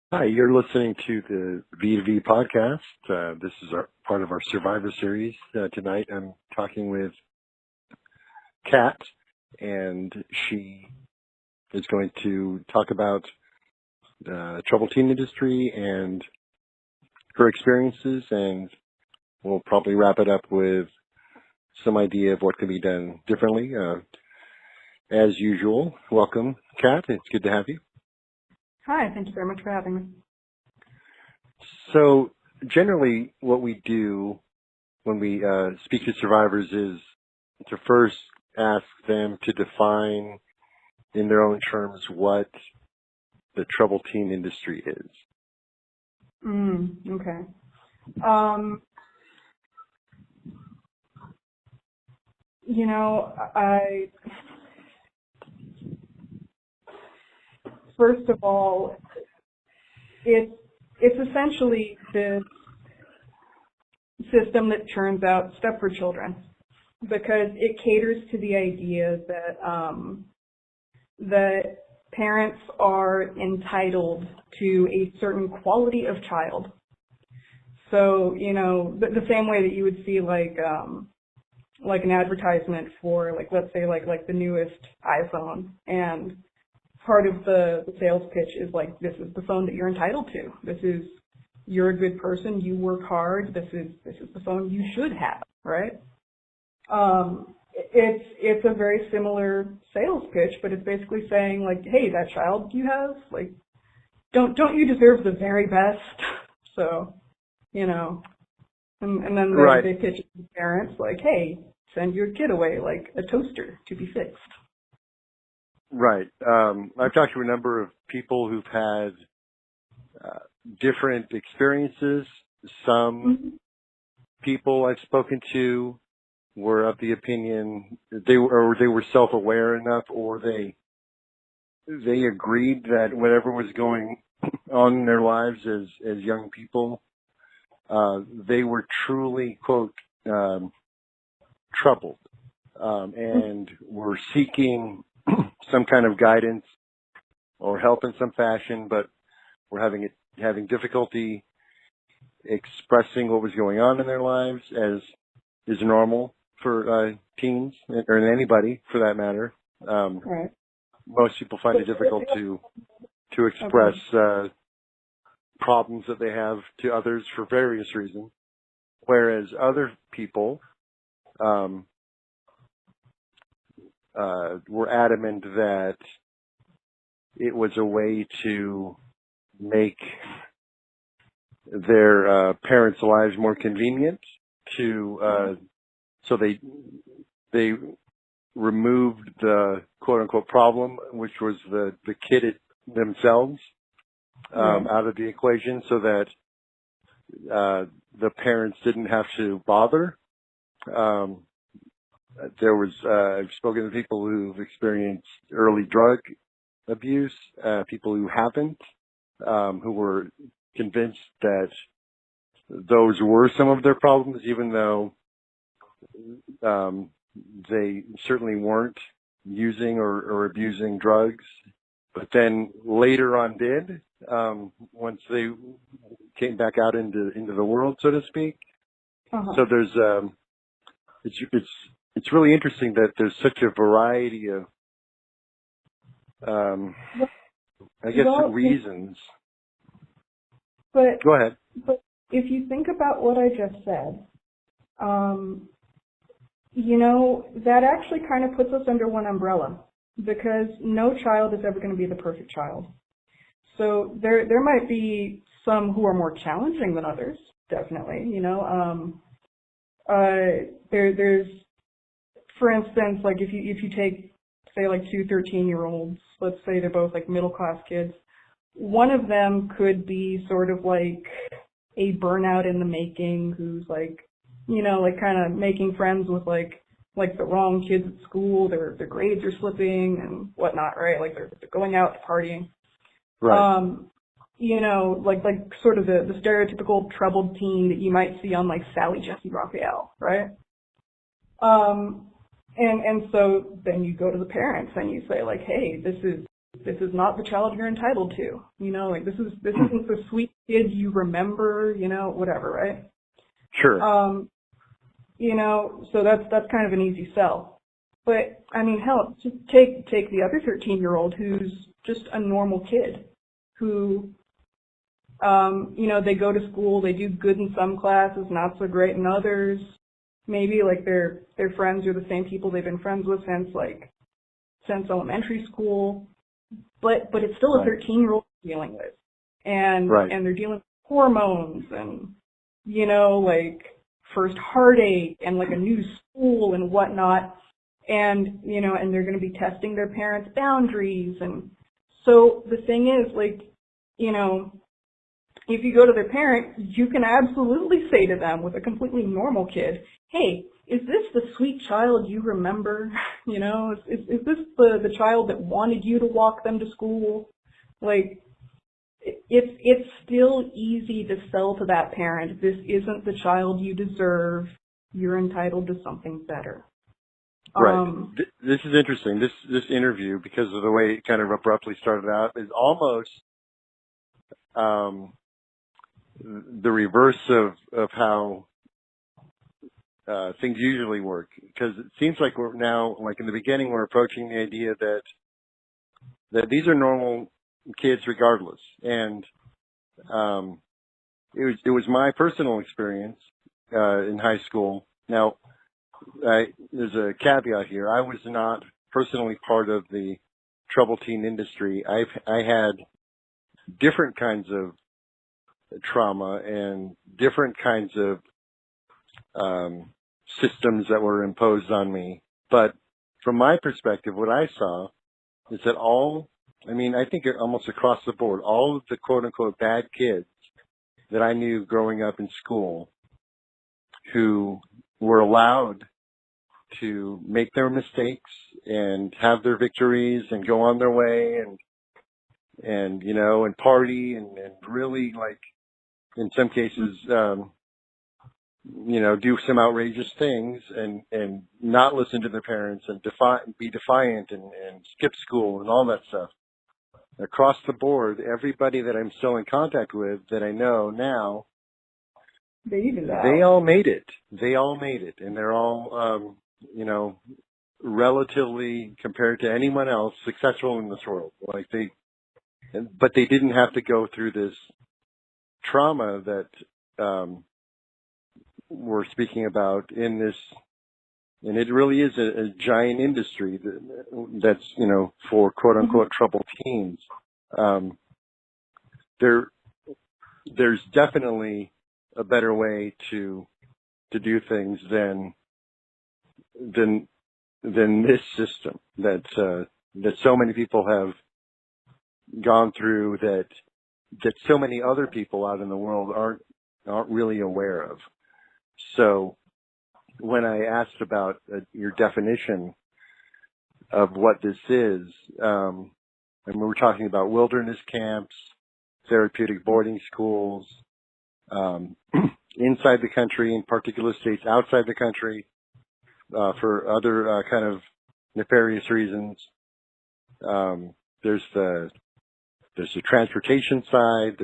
Hi, you're listening to the V2V podcast. This is part of our Survivor series. Tonight I'm talking with Cat, and she is going to talk about the troubled teen industry and her experiences, and we'll probably wrap it up with some idea of what can be done differently. As usual, welcome, Cat. It's good to have you. Hi, thank you very much for having me. So generally what we do when we speak to survivors is to first ask them to define in their own terms what the troubled teen industry is. Okay. First of all, it's essentially this system that churns out stuff for children because it caters to the idea that parents are entitled to a certain quality of child. So, the same way that you would see like an advertisement for let's say the newest iPhone, and part of the sales pitch is this is the phone that you're entitled to. You're a good person, you work hard, this is the phone you should have, right? It's a very similar sales pitch, but it's basically saying hey, that child you have, don't you deserve the very best? So, and then Right. they pitch it to parents hey, send your kid away like a toaster to be fixed. Right. I've talked to a number of people who've had different experiences. Some people I've spoken to were of the opinion they were self-aware enough, or they agreed that whatever was going on in their lives as young people, they were truly, quote, troubled, and were seeking some kind of guidance or help in some fashion, but were having difficulty expressing what was going on in their lives, as is normal for teens, or anybody for that matter. Right. Most people find it difficult to express problems that they have to others for various reasons, whereas other people were adamant that it was a way to make their parents' lives more convenient. So they removed the quote unquote problem, which was the kid themselves, out of the equation, so that the parents didn't have to bother. I've spoken to people who've experienced early drug abuse, people who haven't, who were convinced that those were some of their problems, even though they certainly weren't using or abusing drugs, but then later on did, once they came back out into the world, so to speak. So there's it's really interesting that there's such a variety of reasons. But go ahead. But if you think about what I just said, that actually kind of puts us under one umbrella, because no child is ever going to be the perfect child. So there might be some who are more challenging than others, definitely. There's, for instance, if you take, say, two 13-year-olds, let's say they're both middle-class kids, one of them could be sort of a burnout in the making, who's kind of making friends with the wrong kids at school. Their grades are slipping and whatnot, right? They're going out partying. Right. Sort of the stereotypical troubled teen that you might see on Sally Jesse Raphael, right? And so then you go to the parents and you say hey, this is this is not the child you're entitled to. Like this isn't the sweet kid you remember, whatever, right? Sure. So that's kind of an easy sell. But I mean, hell, just take the other 13-year-old who's just a normal kid who, they go to school, they do good in some classes, not so great in others. Maybe like their friends are the same people they've been friends with since elementary school. But it's still a 13-year-old dealing with. And they're dealing with hormones and, like first heartache and like a new school and whatnot. And, and they're going to be testing their parents' boundaries. And so the thing is, like, if you go to their parent, you can absolutely say to them with a completely normal kid, hey, is this the sweet child you remember? Is this the child that wanted you to walk them to school? Like, it's still easy to sell to that parent, this isn't the child you deserve, you're entitled to something better. Right. This is interesting. This interview, because of the way it kind of abruptly started out, is almost the reverse of how things usually work. Because it seems like we're now, like in the beginning, we're approaching the idea that these are normal kids regardless. And it was my personal experience in high school. Now, there's a caveat here. I was not personally part of the troubled teen industry. I had different kinds of trauma and different kinds of systems that were imposed on me. But from my perspective, what I saw is that I think almost across the board, all of the quote-unquote bad kids that I knew growing up in school who were allowed to make their mistakes and have their victories and go on their way and party and really, like, in some cases, do some outrageous things and not listen to their parents and be defiant and skip school and all that stuff. Across the board, everybody that I'm still in contact with that I know now, they all made it. They all made it. And they're all, relatively, compared to anyone else, successful in this world. But they didn't have to go through this trauma that we're speaking about in this, and it really is a giant industry that's for quote unquote troubled teens. There's definitely a better way to do things than this system that so many people have gone through, that so many other people out in the world aren't really aware of. So when I asked about your definition of what this is, and we were talking about wilderness camps, therapeutic boarding schools, inside the country, in particular states outside the country, for other kind of nefarious reasons. There's the transportation side.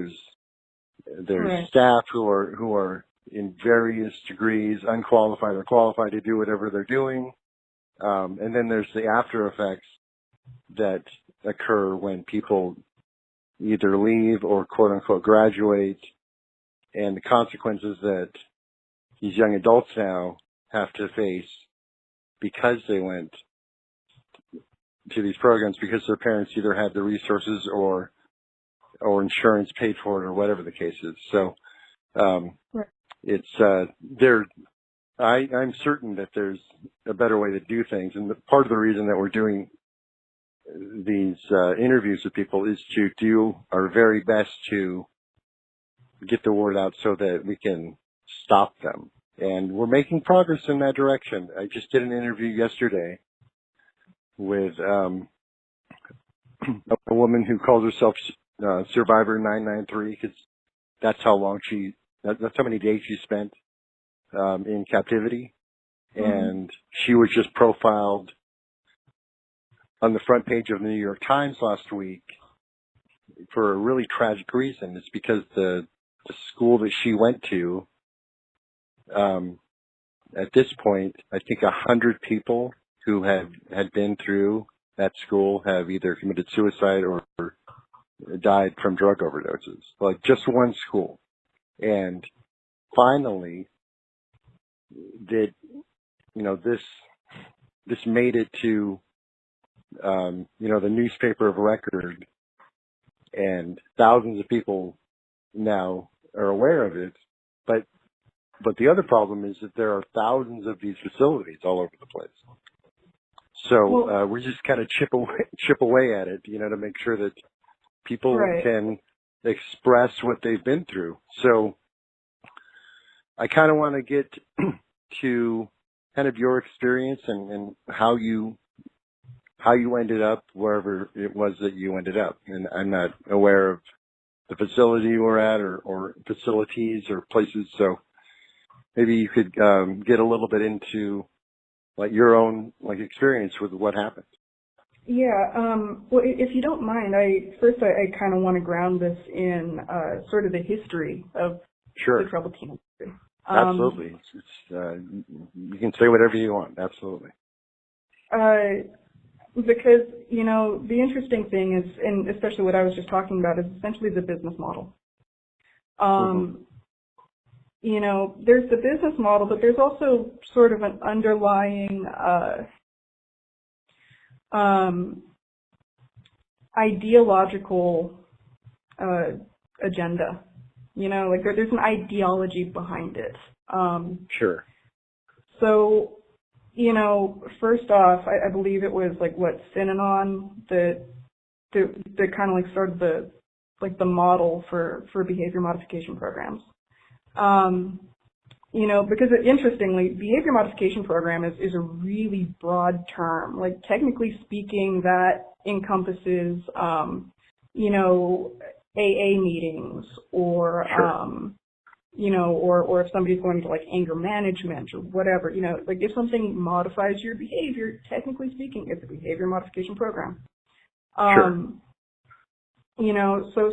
There's staff who are in various degrees unqualified or qualified to do whatever they're doing. And then there's the after effects that occur when people either leave or quote unquote graduate, and the consequences that these young adults now have to face because they went to these programs because their parents either had the resources or insurance paid for it or whatever the case is. So, I'm certain that there's a better way to do things. And part of the reason that we're doing these interviews with people is to do our very best to get the word out so that we can stop them. And we're making progress in that direction. I just did an interview yesterday with a woman who calls herself Survivor 993, because that's how long that's how many days she spent in captivity. And she was just profiled on the front page of the New York Times last week for a really tragic reason. It's because the school that she went to, at this point, I think 100 people who had been through that school have either committed suicide or died from drug overdoses. Like just one school. And finally, this made it to, the newspaper of record, and thousands of people now are aware of it. But the other problem is that there are thousands of these facilities all over the place. So we're just kind of chip away at it, to make sure that people can express what they've been through. So I kind of want to get to kind of your experience and how you ended up wherever it was that you ended up. And I'm not aware of the facility you were at or facilities or places. So maybe you could get a little bit into like your own like experience with what happened. Yeah. Well, if you don't mind, I kind of want to ground this in sort of the history of the troubled teen industry. Absolutely. You can say whatever you want. Absolutely. Because, the interesting thing is, and especially what I was just talking about, is essentially the business model. There's the business model, but there's also sort of an underlying ideological agenda. There's an ideology behind it. Sure. So, first off, I believe it was Synanon that kind of started the model for behavior modification programs. Because interestingly, behavior modification program is a really broad term. Technically speaking, that encompasses, AA meetings or, or if somebody's going to anger management or whatever, if something modifies your behavior, technically speaking, it's a behavior modification program. So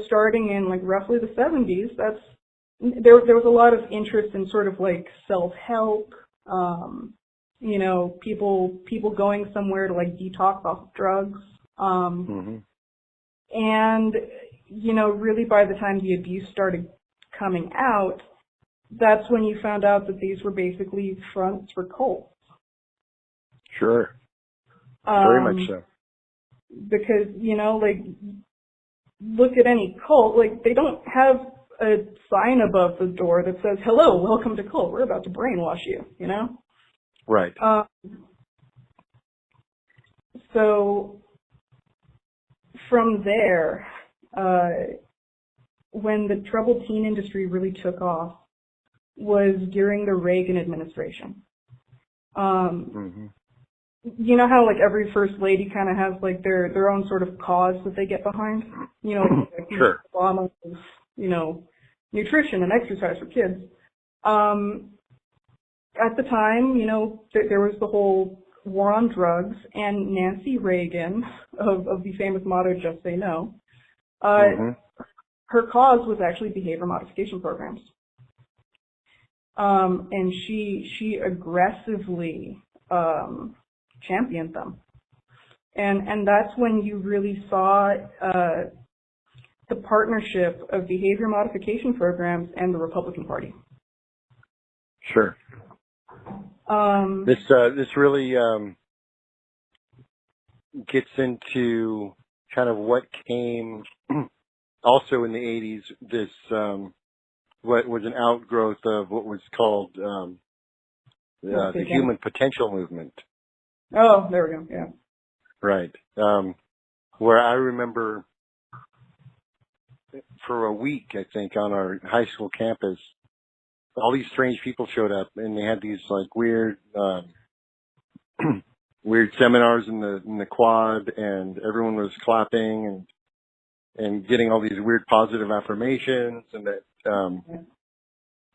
starting in roughly the 70s, there was a lot of interest in sort of self-help, people going somewhere to detox off of drugs. And, really by the time the abuse started coming out, that's when you found out that these were basically fronts for cults. Sure. Very much so. Because, look at any cult, they don't have a sign above the door that says, "Hello, welcome to cult. We're about to brainwash you," Right. So from there, when the troubled teen industry really took off was during the Reagan administration. You know how every first lady kind of has their own sort of cause that they get behind? Sure. Obama's, nutrition and exercise for kids. At the time, there was the whole war on drugs, and Nancy Reagan of the famous motto, "Just Say No," her cause was actually behavior modification programs. And she aggressively championed them. And that's when you really saw the partnership of behavior modification programs and the Republican Party. Sure. This really gets into kind of what came also in the 80s, this what was an outgrowth of what was called the human potential movement. Oh, there we go. Yeah. Right. Where I remember for a week, I think, on our high school campus, all these strange people showed up, and they had these weird, weird seminars in the quad, and everyone was clapping and getting all these weird positive affirmations, and that,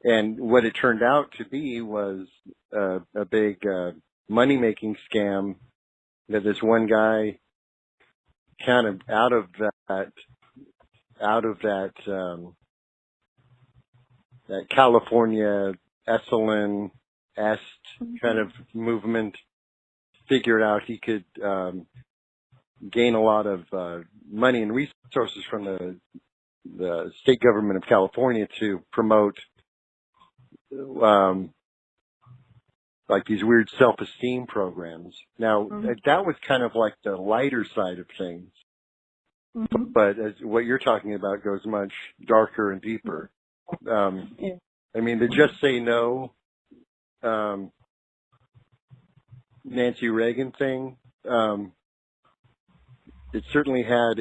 and what it turned out to be was a big money-making scam that this one guy kind of out of that California Esalen Est kind of movement, figured out he could gain a lot of money and resources from the state government of California to promote like these weird self-esteem programs. Now, that was kind of like the lighter side of things. But as what you're talking about goes much darker and deeper. I mean, the Just Say No Nancy Reagan thing, it certainly had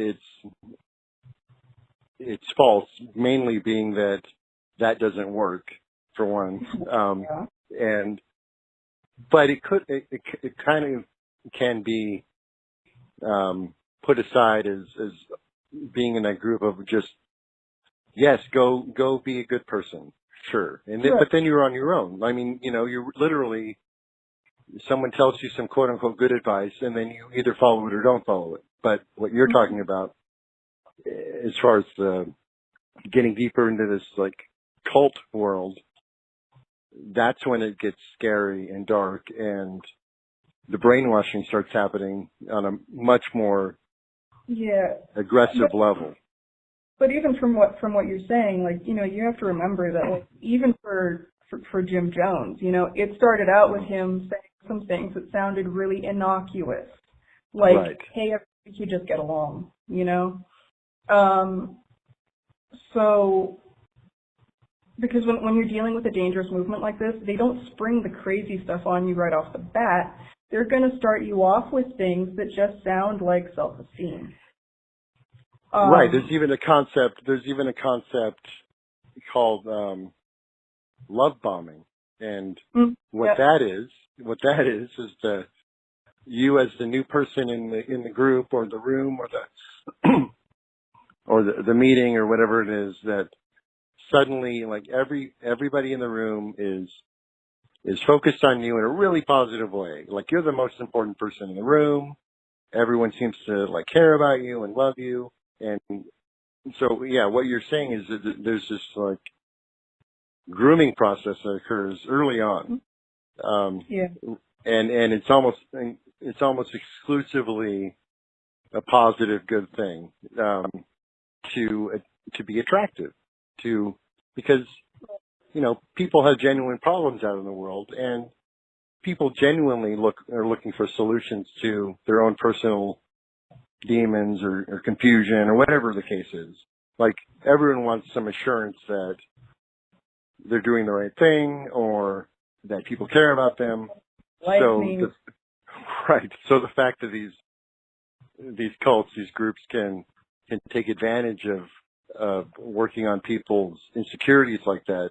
its faults, mainly being that doesn't work, for one. But it kind of can be put aside as being in that group of just, yes, go be a good person, sure. But then you're on your own. I mean, you're literally, someone tells you some quote unquote good advice, and then you either follow it or don't follow it. But what you're talking about, as far as the getting deeper into this like cult world, that's when it gets scary and dark, and the brainwashing starts happening on a much more aggressive level. But even from what you're saying, like, you have to remember that, like, even for Jim Jones, it started out with him saying some things that sounded really innocuous, like, hey, everybody should just get along, So, because when you're dealing with a dangerous movement like this, they don't spring the crazy stuff on you right off the bat. They're going to start you off with things that just sound like self-esteem. Right. There's even a concept called love bombing, and what that is you as the new person in the group or the room or the or the meeting or whatever it is, that suddenly, like, everybody in the room is focused on you in a really positive way. Like, you're the most important person in the room. Everyone seems to like care about you and love you. And so, yeah, what you're saying is that there's this like grooming process that occurs early on. And it's almost exclusively a positive, good thing, to be attractive to, because, people have genuine problems out in the world, and people genuinely are looking for solutions to their own personal demons or confusion or whatever the case is. Like, everyone wants some assurance that they're doing the right thing or that people care about them. So the fact that these cults, these groups can take advantage of working on people's insecurities like that,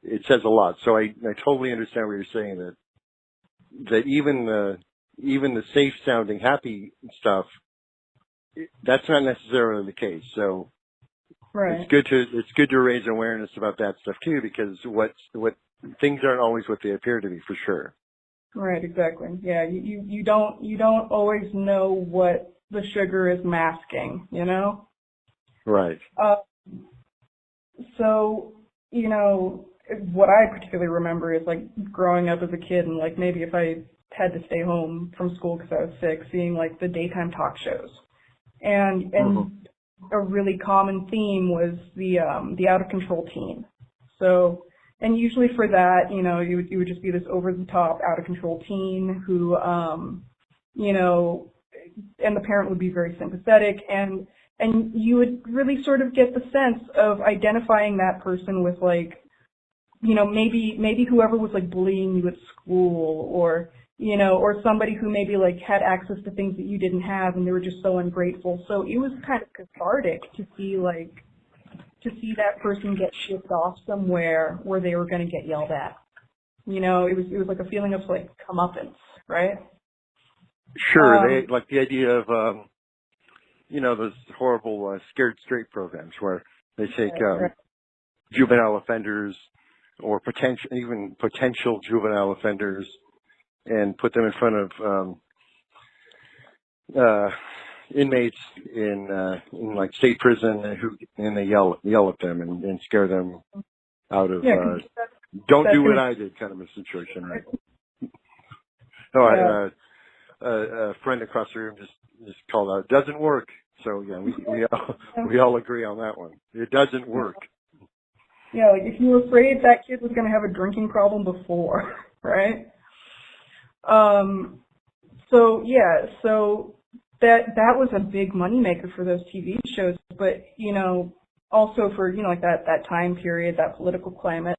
it says a lot. So I totally understand what you're saying, that even the safe sounding happy stuff, that's not necessarily the case. So it's good to raise awareness about that stuff too, because what things aren't always what they appear to be, for sure. Right, exactly. Yeah, you don't always know what the sugar is masking, Right. So, what I particularly remember is, like, growing up as a kid, and, like, maybe if I had to stay home from school because I was sick, seeing, like, the daytime talk shows. And a really common theme was the out of control teen. So, and usually for that, you would just be this over the top out of control teen who, and the parent would be very sympathetic, and you would really sort of get the sense of identifying that person with, like, maybe whoever was, like, bullying you at school, or somebody who maybe, like, had access to things that you didn't have, and they were just so ungrateful. So it was kind of cathartic to see that person get shipped off somewhere where they were going to get yelled at. It was like a feeling of, like, comeuppance, right? Sure. They like the idea of, those horrible scared straight programs where they take juvenile offenders or potential juvenile offenders and put them in front of inmates in like state prison and they yell at them and scare them out of don't do what I did kind of a situation, right? No, a friend across the room just called out, "Doesn't work." So yeah, we all agree on that one. It doesn't work. Yeah, like if you were afraid that kid was going to have a drinking problem before, right? So that was a big moneymaker for those TV shows, but also for like that time period, that political climate.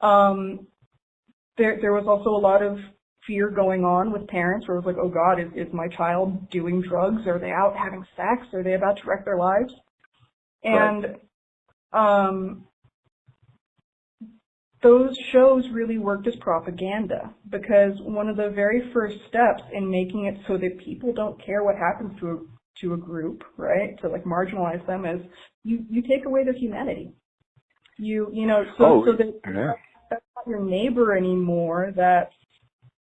There was also a lot of fear going on with parents where it was like, oh God, is my child doing drugs? Are they out having sex? Are they about to wreck their lives? And those shows really worked as propaganda, because one of the very first steps in making it so that people don't care what happens to a group, right, to like marginalize them, is you take away their humanity. So that that's not your neighbor anymore. That's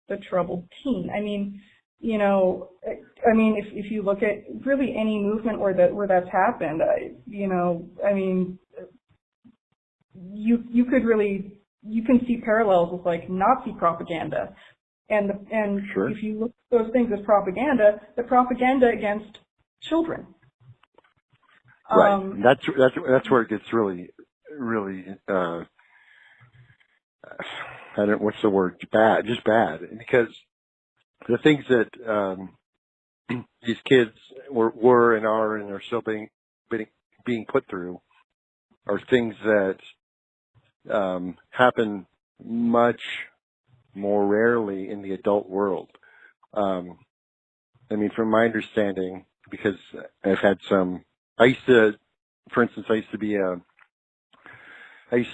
the troubled teen. I mean, if you look at really any movement where that's happened, you can see parallels with like Nazi propaganda, and sure. If you look at those things as propaganda, the propaganda against children. Right. That's where it gets really I don't, what's the word? Bad, just bad. Because the things that these kids were and are still being put through are things that happen much more rarely in the adult world. From my understanding, because I've had I used to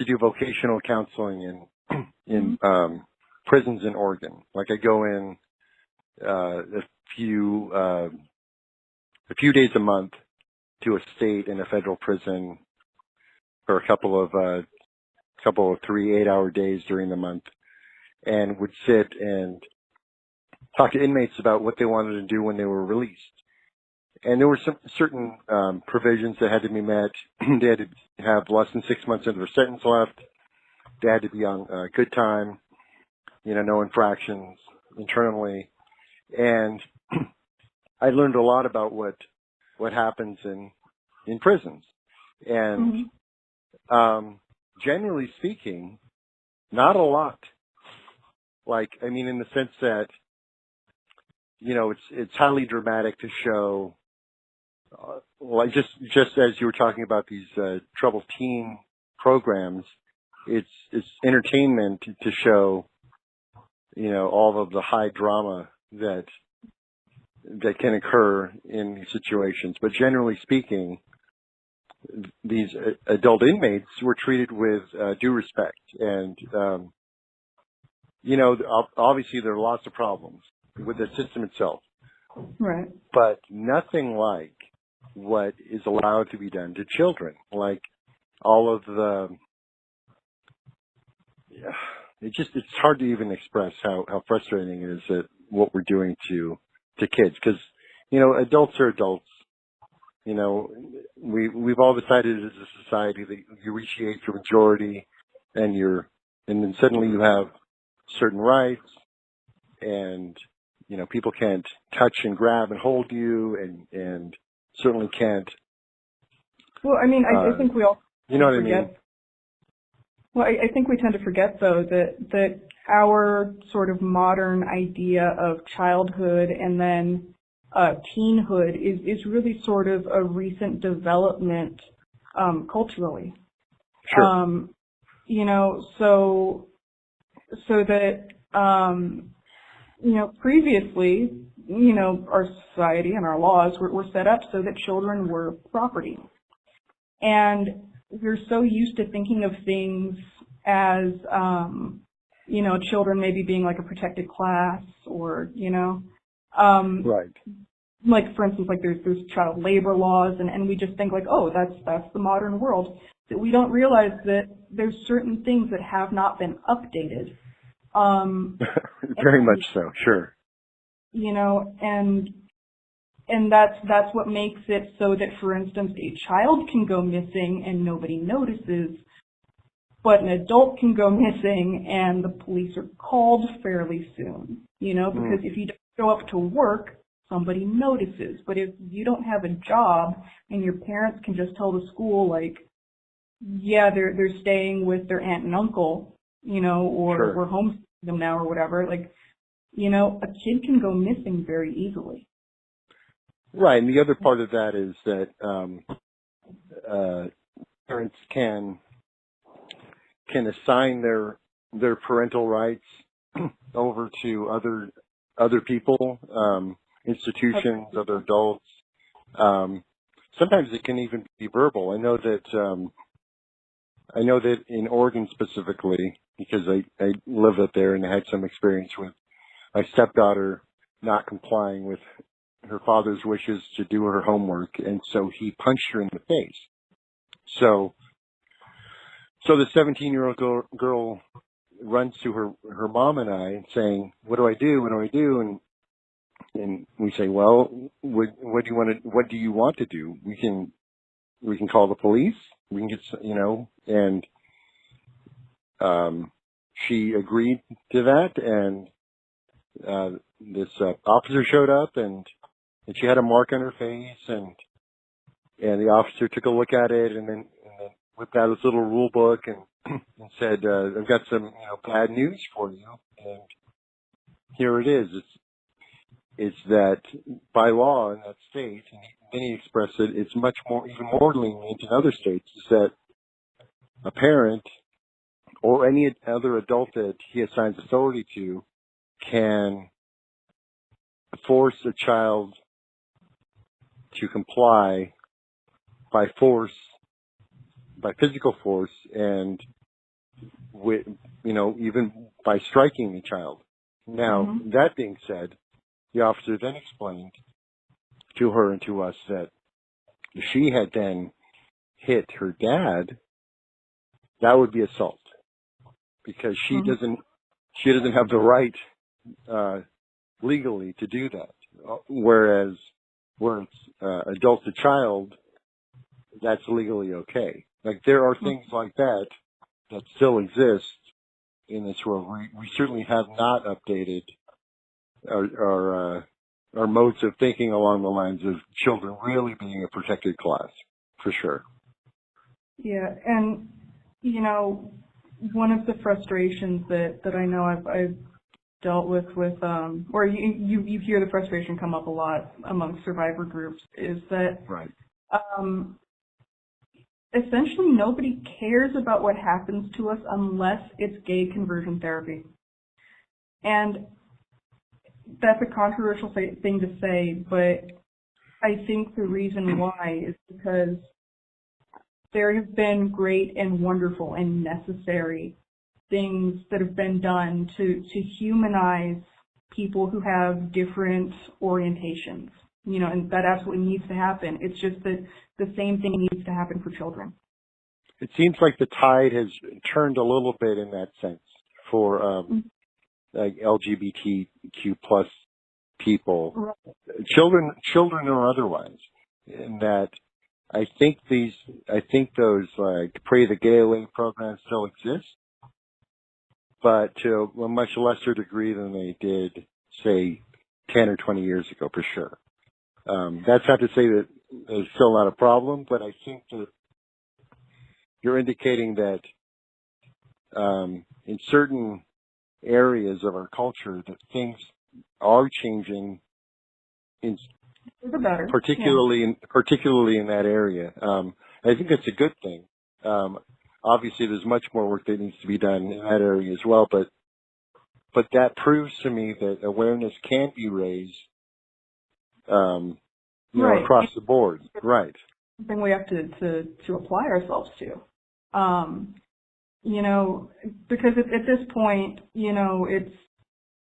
do vocational counseling in prisons in Oregon. Like I go in a few days a month to a state and a federal prison for a couple of 3 8-hour days during the month, and would sit and talk to inmates about what they wanted to do when they were released. And there were some certain provisions that had to be met. They had to have less than 6 months of their sentence left. They had to be on good time, no infractions internally. And I learned a lot about what happens in prisons. And generally speaking, not a lot. In the sense that, it's highly dramatic to show, just as you were talking about these troubled teen programs, it's entertainment to show, all of the high drama that can occur in these situations. But generally speaking, these adult inmates were treated with due respect. And, obviously there are lots of problems with the system itself. Right. But nothing like what is allowed to be done to children. Like all of it's hard to even express how frustrating it is that what we're doing to kids. Because, adults are adults. We've all decided as a society that you reach the age of majority and then suddenly you have certain rights, and, people can't touch and grab and hold you, and certainly can't. Well, I think we all forget. Well, I think we tend to forget, though, that our sort of modern idea of childhood and then teenhood is really sort of a recent development culturally. Sure. So that previously, our society and our laws were set up so that children were property. And we're so used to thinking of things as, children maybe being like a protected class, or, right. Like, for instance, like there's child labor laws, and we just think like, oh, that's the modern world. That we don't realize that there's certain things that have not been updated. Very much so, sure. And And that's what makes it so that, for instance, a child can go missing and nobody notices, but an adult can go missing and the police are called fairly soon, because if you don't show up to work, somebody notices. But if you don't have a job and your parents can just tell the school, like, yeah, they're staying with their aunt and uncle, or Sure. we're homeschooling them now or whatever, like, a kid can go missing very easily. Right, and the other part of that is that parents can assign their parental rights over to other people, institutions, other adults. Sometimes it can even be verbal. I know that in Oregon specifically, because I lived up there and I had some experience with my stepdaughter not complying with her father's wishes to do her homework, and so he punched her in the face. So the 17-year-old girl runs to her mom and I saying, "What do I do? What do I do?" And we say, "Well, what do you want to do? We can call the police. We can get, and she agreed to that, and this officer showed up, and she had a mark on her face, and the officer took a look at it, and then whipped out his little rule book and said, "I've got some bad news for you." And here it is. It's that by law in that state, and then he expressed it. It's much more, even more lenient in other states. Is that a parent or any other adult that he assigns authority to can force a child to comply by force, by physical force, and with, even by striking the child. Now, that being said, the officer then explained to her and to us that if she had then hit her dad, that would be assault, because she doesn't have the right legally to do that. Whereas where it's adult to child, that's legally okay. Like, there are things like that still exist in this world. We certainly have not updated our modes of thinking along the lines of children really being a protected class, for sure. Yeah, and one of the frustrations that I know I've dealt with or you hear the frustration come up a lot among survivor groups, is that right. Essentially nobody cares about what happens to us unless it's gay conversion therapy. And that's a controversial thing to say, but I think the reason why is because there have been great and wonderful and necessary things that have been done to humanize people who have different orientations, and that absolutely needs to happen. It's just that the same thing needs to happen for children. It seems like the tide has turned a little bit in that sense for like LGBTQ plus people, right. children or otherwise, in that I think those like Pray the Gay Away programs still exist, but to a much lesser degree than they did, say, 10 or 20 years ago, for sure. That's not to say that there's still not a problem, but I think that you're indicating that in certain areas of our culture that things are changing, particularly in that area. I think that's a good thing. Obviously, there's much more work that needs to be done in that area as well, but that proves to me that awareness can be raised, right. across the board. Right. Something we have to apply ourselves to. Because at this point,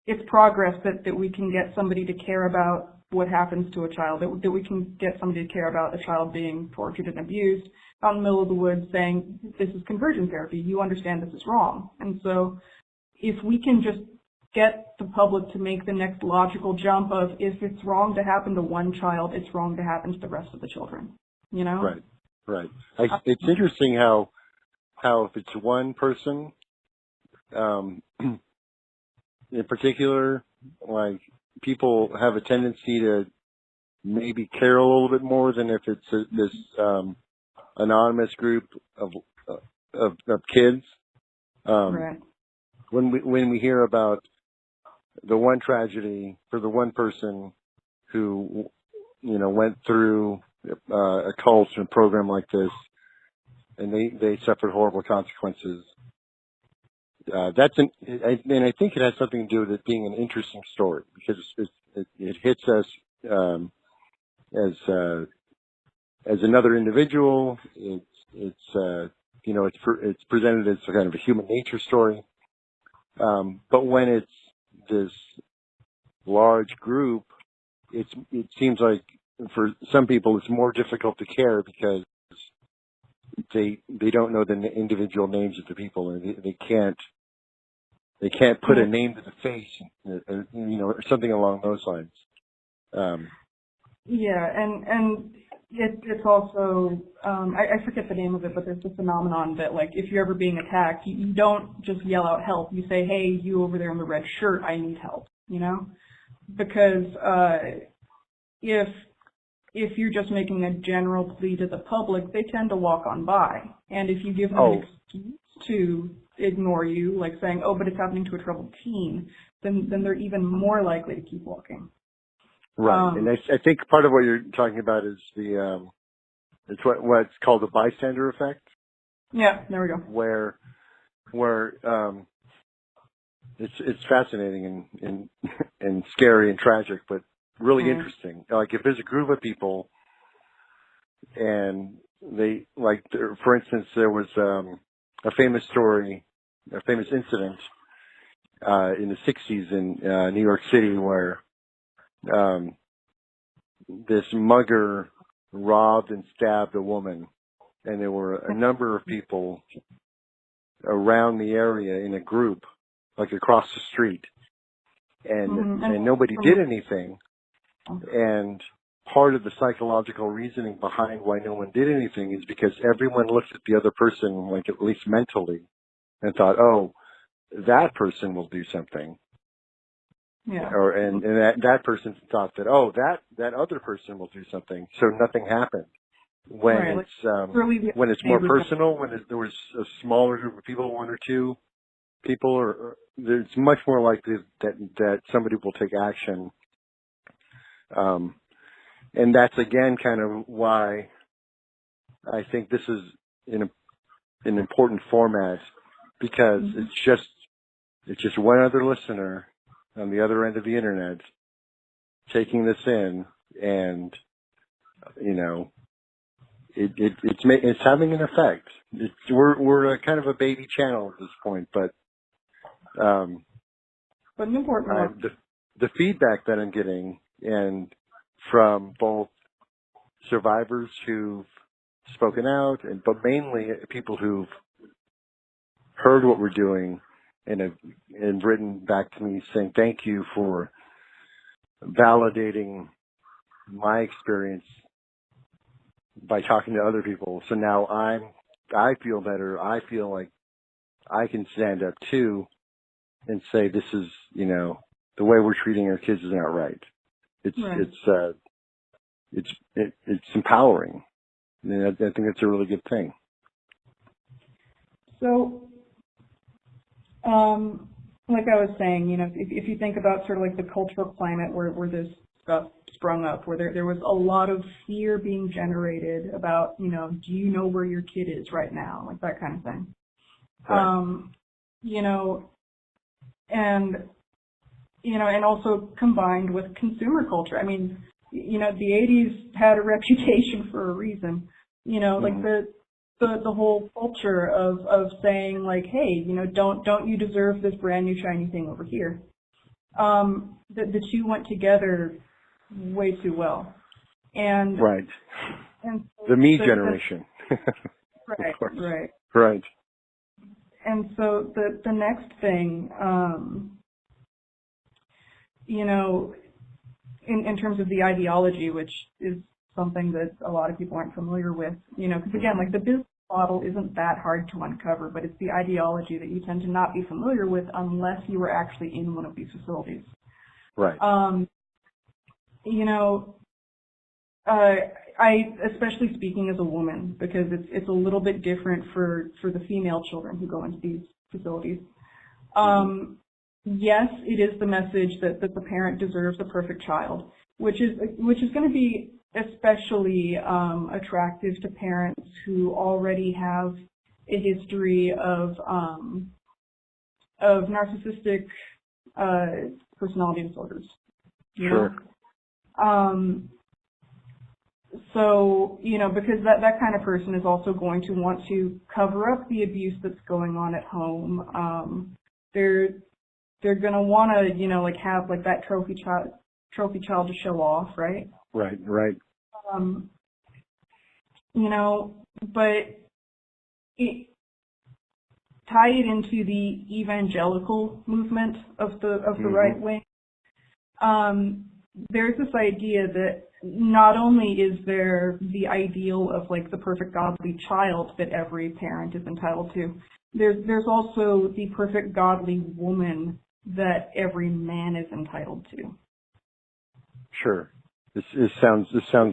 it's progress that we can get somebody to care about what happens to a child, that we can get somebody to care about a child being tortured and abused out in the middle of the woods saying, this is conversion therapy, you understand this is wrong. And so if we can just get the public to make the next logical jump of, if it's wrong to happen to one child, it's wrong to happen to the rest of the children, you know? Right. It's interesting how if it's one person, in particular, like, people have a tendency to maybe care a little bit more than if it's this anonymous group of kids. Right. When we hear about the one tragedy for the one person who, you know, went through a cult and program like this, and they suffered horrible consequences. And I think it has something to do with it being an interesting story, because it hits us as another individual. It's presented as kind of a human nature story. But when it's this large group, it seems like for some people it's more difficult to care, because they don't know the individual names of the people, and they can't put a name to the face, or something along those lines. And it's also, I forget the name of it, but there's this phenomenon that, like, if you're ever being attacked, you don't just yell out help. You say, hey, you over there in the red shirt, I need help, you know? Because if you're just making a general plea to the public, they tend to walk on by. And if you give them an excuse to ignore you, like saying, oh, but it's happening to a troubled teen, then they're even more likely to keep walking. Right. And I think part of what you're talking about is it's what's called the bystander effect. Yeah, there we go. Where it's fascinating and scary and tragic, but really interesting. Like, if there's a group of people and they, like, for instance, there was a famous incident in the 60s in New York City, where this mugger robbed and stabbed a woman, and there were a number of people around the area in a group, like across the street, and nobody did anything. And part of the psychological reasoning behind why no one did anything is because everyone looked at the other person, like, at least mentally, and thought, oh, that person will do something. Yeah. And that person thought that, oh, that other person will do something. So nothing happened. When it's more personal, when there was a smaller group of people, one or two people, or it's much more likely that somebody will take action. And that's, again, kind of why I think this is an important format, because it's just one other listener on the other end of the internet taking this in, and, you know, it's having an effect. We're a kind of a baby channel at this point, but an important one. The feedback that I'm getting, and from both survivors who've spoken out, but mainly people who've heard what we're doing and written back to me saying thank you for validating my experience by talking to other people. So now I feel better. I feel like I can stand up too and say, this is, you know, the way we're treating our kids is not right. It's empowering. And I think it's a really good thing. So, like I was saying, you know, if you think about sort of like the cultural climate where this stuff sprung up, where there was a lot of fear being generated about, you know, do you know where your kid is right now? Like that kind of thing. Right. You know, and also combined with consumer culture. I mean, you know, the 80s had a reputation for a reason. You know, like the whole culture of saying, like, hey, you know, don't you deserve this brand new shiny thing over here? The two went together way too well. And right. And so the me generation. Right. And so the next thing you know, in terms of the ideology, which is something that a lot of people aren't familiar with, you know, because again, like the business model isn't that hard to uncover, but it's the ideology that you tend to not be familiar with unless you were actually in one of these facilities. Right. You know, I, especially speaking as a woman, because it's a little bit different for the female children who go into these facilities. Yes, it is the message that the parent deserves a perfect child, which is going to be especially attractive to parents who already have a history of narcissistic personality disorders. You Sure. know? So, you know, because that kind of person is also going to want to cover up the abuse that's going on at home. They're going to want to, you know, like have like that trophy child to show off, right? Right. You know, but tie it into the evangelical movement of the right wing. There's this idea that not only is there the ideal of like the perfect godly child that every parent is entitled to, there's also the perfect godly woman that every man is entitled to. Sure. This sounds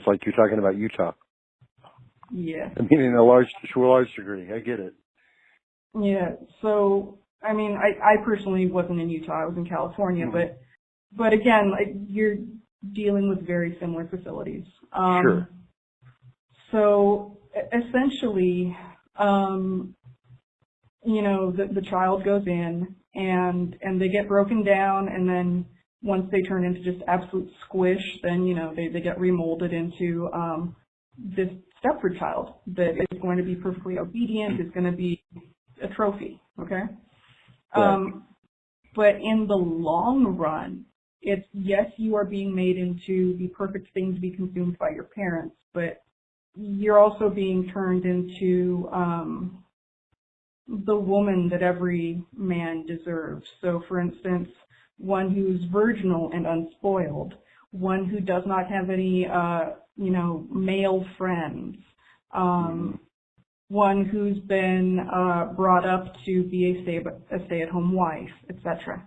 like you're talking about Utah. Yeah. I mean, to a large degree. I get it. Yeah. So, I mean, I personally wasn't in Utah. I was in California, but again, like you're dealing with very similar facilities. Sure. So essentially, you know, the child goes in and they get broken down, and then once they turn into just absolute squish, then, you know, they get remolded into this Stepford child that is going to be perfectly obedient, is going to be a trophy, okay? Right. But in the long run, it's, yes, you are being made into the perfect thing to be consumed by your parents, but you're also being turned into the woman that every man deserves. So, for instance, one who's virginal and unspoiled, one who does not have any, you know, male friends, one who's been brought up to be a stay-at-home wife, etc.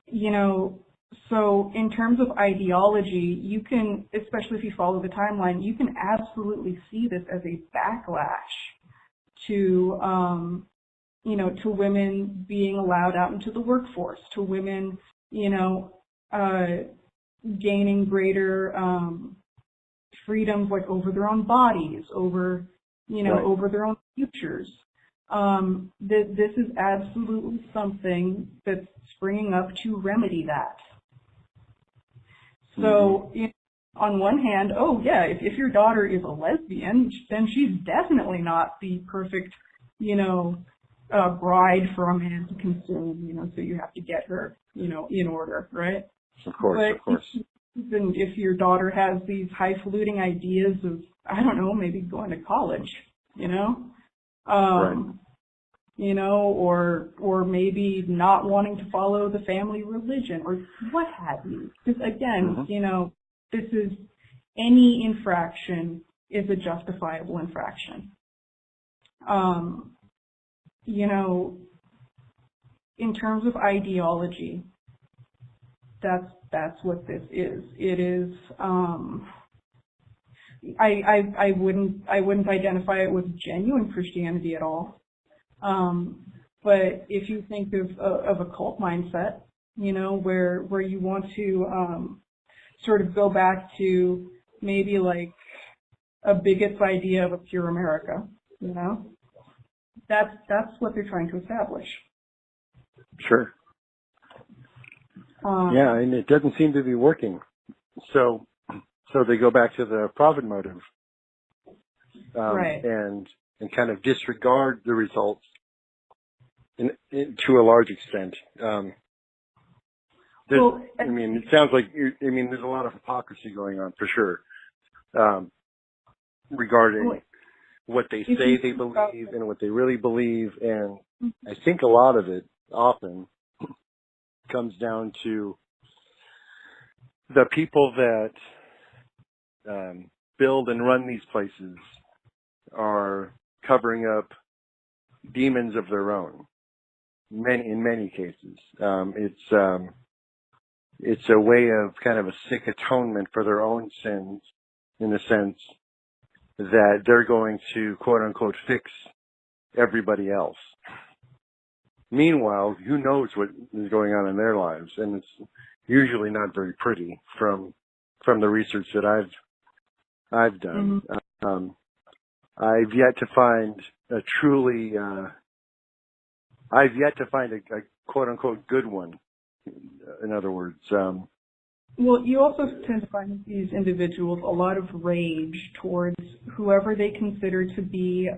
You know, so in terms of ideology, you can, especially if you follow the timeline, you can absolutely see this as a backlash to, you know, to women being allowed out into the workforce, to women, you know, gaining greater freedoms like over their own bodies, over, you know, Right. over their own futures. This is absolutely something that's springing up to remedy that. So, you know, on one hand, oh yeah, if your daughter is a lesbian, then she's definitely not the perfect, you know, bride for a man to consume, you know, so you have to get her, you know, in order, right? Of course. Even if your daughter has these highfalutin ideas of, I don't know, maybe going to college, you know, Right. you know, or maybe not wanting to follow the family religion or what have you. Because again, you know, this is, any infraction is a justifiable infraction. You know, in terms of ideology, that's what this is. It is, I wouldn't identify it with genuine Christianity at all. But if you think of a cult mindset, you know, where you want to sort of go back to maybe like a bigot's idea of a pure America, you know, that's what they're trying to establish. Sure. Yeah, and it doesn't seem to be working. So they go back to the profit motive, right, and kind of disregard the results to a large extent. well, I mean, it sounds like there's a lot of hypocrisy going on for sure, regarding what they say they believe and what they really believe, and I think a lot of it often comes down to the people that build and run these places are covering up demons of their own. In many cases, it's a way of kind of a sick atonement for their own sins, in the sense that they're going to quote unquote fix everybody else. Meanwhile, who knows what is going on in their lives, and it's usually not very pretty from the research that I've done. Mm-hmm. I've yet to find a quote unquote good one. In other words, well, you also tend to find these individuals a lot of rage towards whoever they consider to be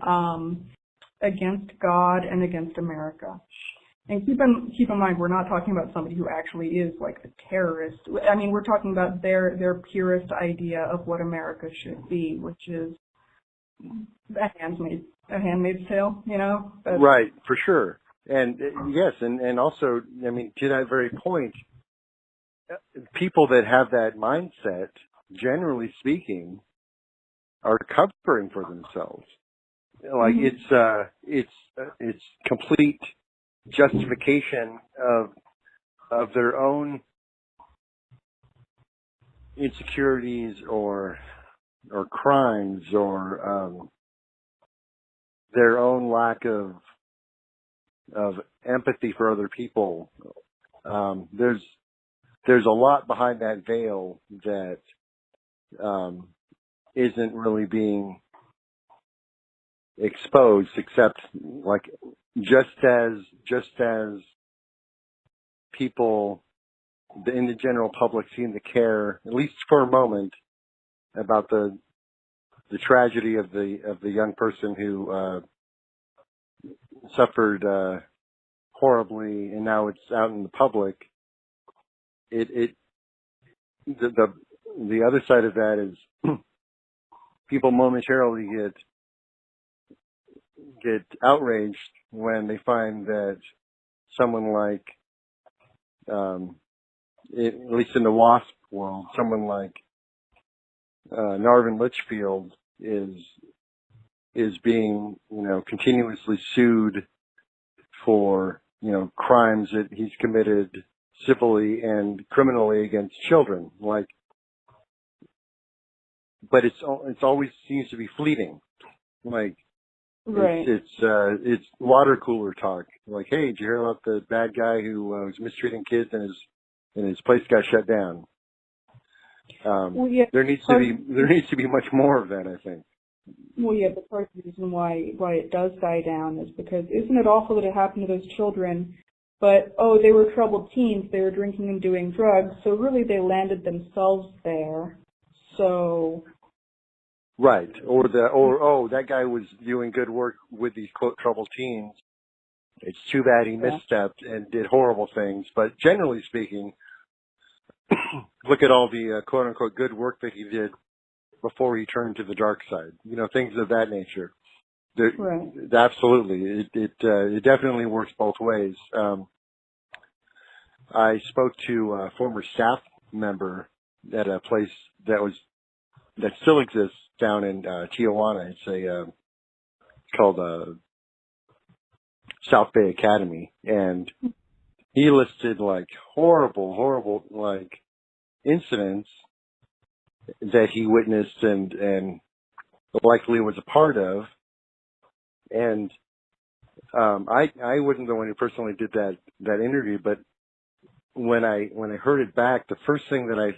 against God and against America. And keep in mind, we're not talking about somebody who actually is like a terrorist. I mean, we're talking about their purest idea of what America should be, which is a Handmaid's Tale, you know? Right, for sure. And yes, and also, I mean, to that very point, people that have that mindset, generally speaking, are covering for themselves. Like mm-hmm. It's complete justification of their own insecurities or crimes or their own lack of empathy for other people. There's a lot behind that veil that isn't really being exposed, except like just as people in the general public seem to care, at least for a moment, about the tragedy of the young person who suffered horribly, and now it's out in the public. The other side of that is people momentarily get outraged when they find that someone like, at least in the WASP world, someone like Narvin Litchfield is being, continuously sued for, crimes that he's committed civilly and criminally against children. But it's always seems to be fleeting. Like, right. It's water cooler talk. Like, hey, did you hear about the bad guy who was mistreating kids and his place got shut down? Well, yeah, there needs to be much more of that, I think. Well, yeah, but part of the reason why it does die down is because isn't it awful that it happened to those children? But they were troubled teens. They were drinking and doing drugs, so really they landed themselves there. So. Right, or that guy was doing good work with these quote troubled teens. It's too bad he misstepped and did horrible things. But generally speaking, look at all the quote unquote good work that he did before he turned to the dark side. Things of that nature. Right. Absolutely, it definitely works both ways. I spoke to a former staff member at a place that still exists down in Tijuana. It's called South Bay Academy, and he listed like horrible incidents that he witnessed and likely was a part of. And I wasn't the one who personally did that interview, but when I heard it back, the first thing that I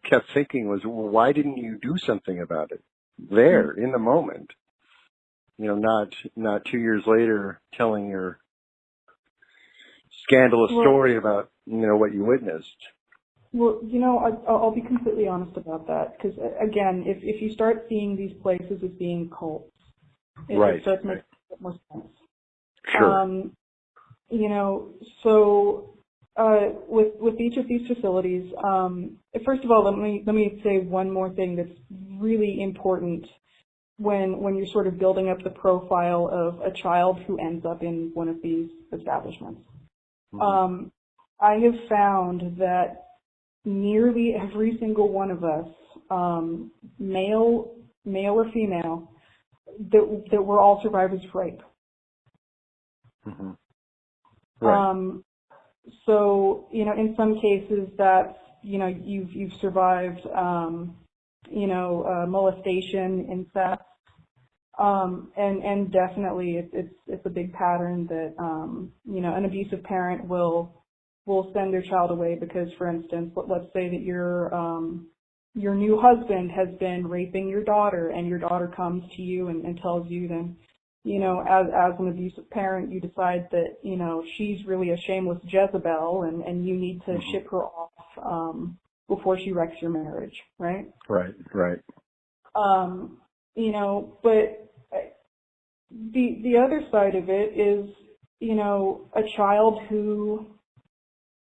kept thinking was, well, why didn't you do something about it there in the moment? Not 2 years later telling your scandalous story about what you witnessed. Well, I'll be completely honest about that, because again, if you start seeing these places as being cults, it starts making a bit more sense. Sure. So with each of these facilities, first of all, let me say one more thing that's really important when you're sort of building up the profile of a child who ends up in one of these establishments. Mm-hmm. I have found that nearly every single one of us, male or female, that we're all survivors of rape. Mm-hmm. Right. So, in some cases that's, you've survived, molestation, incest, and definitely it's a big pattern that, an abusive parent will send their child away because, for instance, let's say that your new husband has been raping your daughter, and your daughter comes to you and tells you, then, as an abusive parent, you decide that, she's really a shameless Jezebel, and you need to ship her off before she wrecks your marriage, right? Right. But the other side of it is, a child who,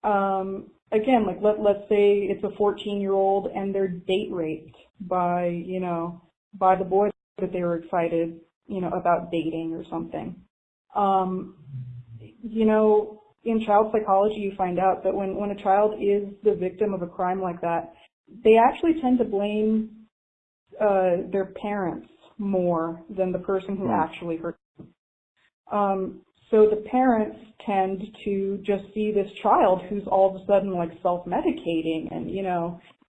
again, like let's say it's a 14-year-old and they're date raped by the boy that they were excited, about dating or something. In child psychology, you find out that when a child is the victim of a crime like that, they actually tend to blame their parents more than the person who actually hurt them. So the parents tend to just see this child who's all of a sudden like self-medicating and,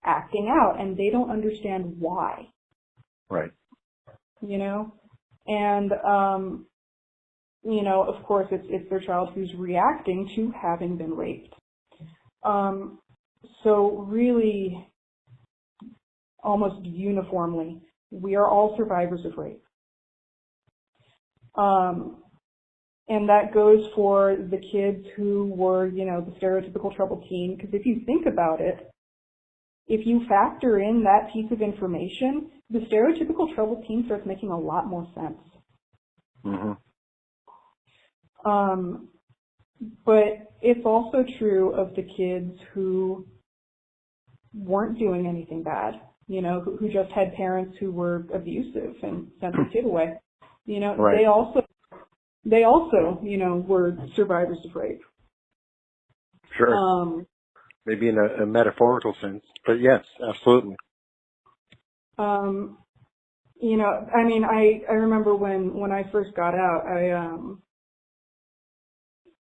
acting out, and they don't understand why. Right. And, of course it's their child who's reacting to having been raped. So really, almost uniformly, we are all survivors of rape. And that goes for the kids who were, the stereotypical troubled teen, because if you think about it, if you factor in that piece of information, the stereotypical troubled teen starts making a lot more sense. Mm-hmm. But it's also true of the kids who weren't doing anything bad, who just had parents who were abusive and sent their kid away. Right. They also, were survivors of rape. Sure. Maybe in a metaphorical sense, but yes, absolutely. I remember when I first got out,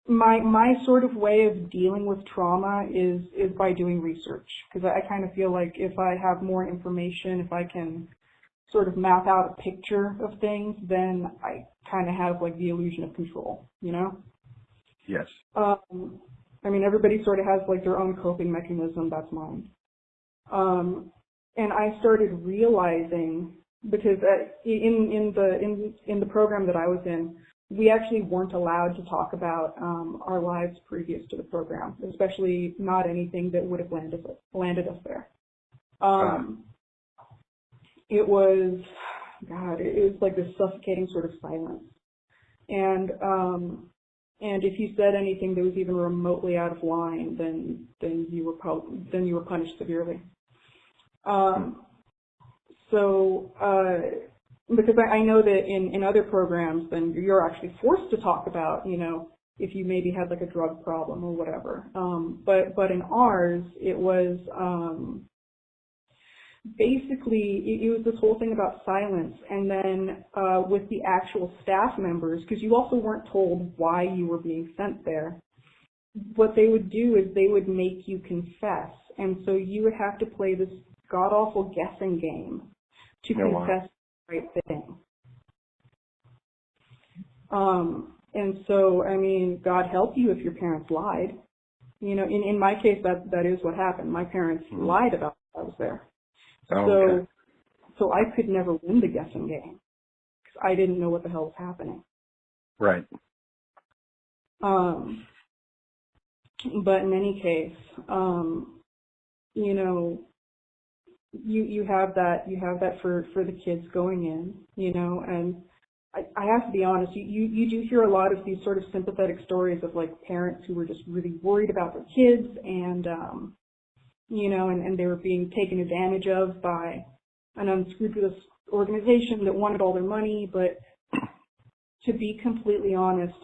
my sort of way of dealing with trauma is by doing research, because I kind of feel like if I have more information, if I can sort of map out a picture of things, then I kind of have like the illusion of control, Yes. Everybody sort of has like their own coping mechanism. That's mine. And I started realizing, because in the program that I was in, we actually weren't allowed to talk about our lives previous to the program, especially not anything that would have landed us there. It was like this suffocating sort of silence. And if you said anything that was even remotely out of line, then you were punished severely. Because I know that in other programs, then you're actually forced to talk about, if you maybe had like a drug problem or whatever. But in ours, it was basically, it was this whole thing about silence. And then with the actual staff members, because you also weren't told why you were being sent there, what they would do is they would make you confess. And so you would have to play this god-awful guessing game to confess the right thing. And so, God help you if your parents lied. In my case, that is what happened. My parents lied about I was there. So I could never win the guessing game because I didn't know what the hell was happening. Right. But in any case, you have that for the kids going in, and I have to be honest, you do hear a lot of these sort of sympathetic stories of like parents who were just really worried about their kids and and they were being taken advantage of by an unscrupulous organization that wanted all their money. But to be completely honest,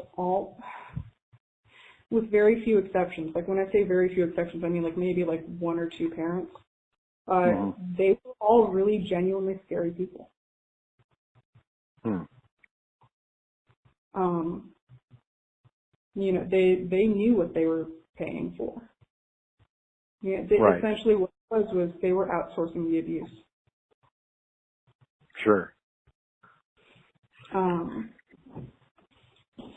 with very few exceptions. Like when I say very few exceptions, I mean like maybe like one or two parents. They were all really genuinely scary people. You know, they knew what they were paying for. Yeah, Right. Essentially what it was they were outsourcing the abuse. Sure.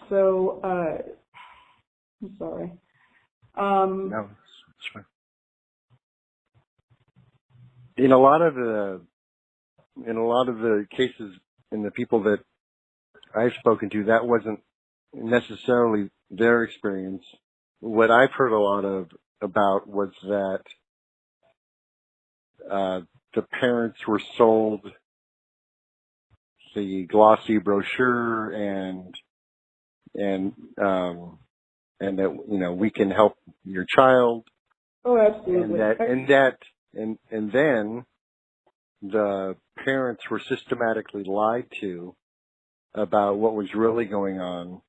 So, I'm sorry. No, it's fine. In a lot of the cases, and the people that I've spoken to, that wasn't necessarily their experience. What I've heard a lot about was that the parents were sold the glossy brochure and that, you know, we can help your child. Oh, absolutely. And then the parents were systematically lied to about what was really going on,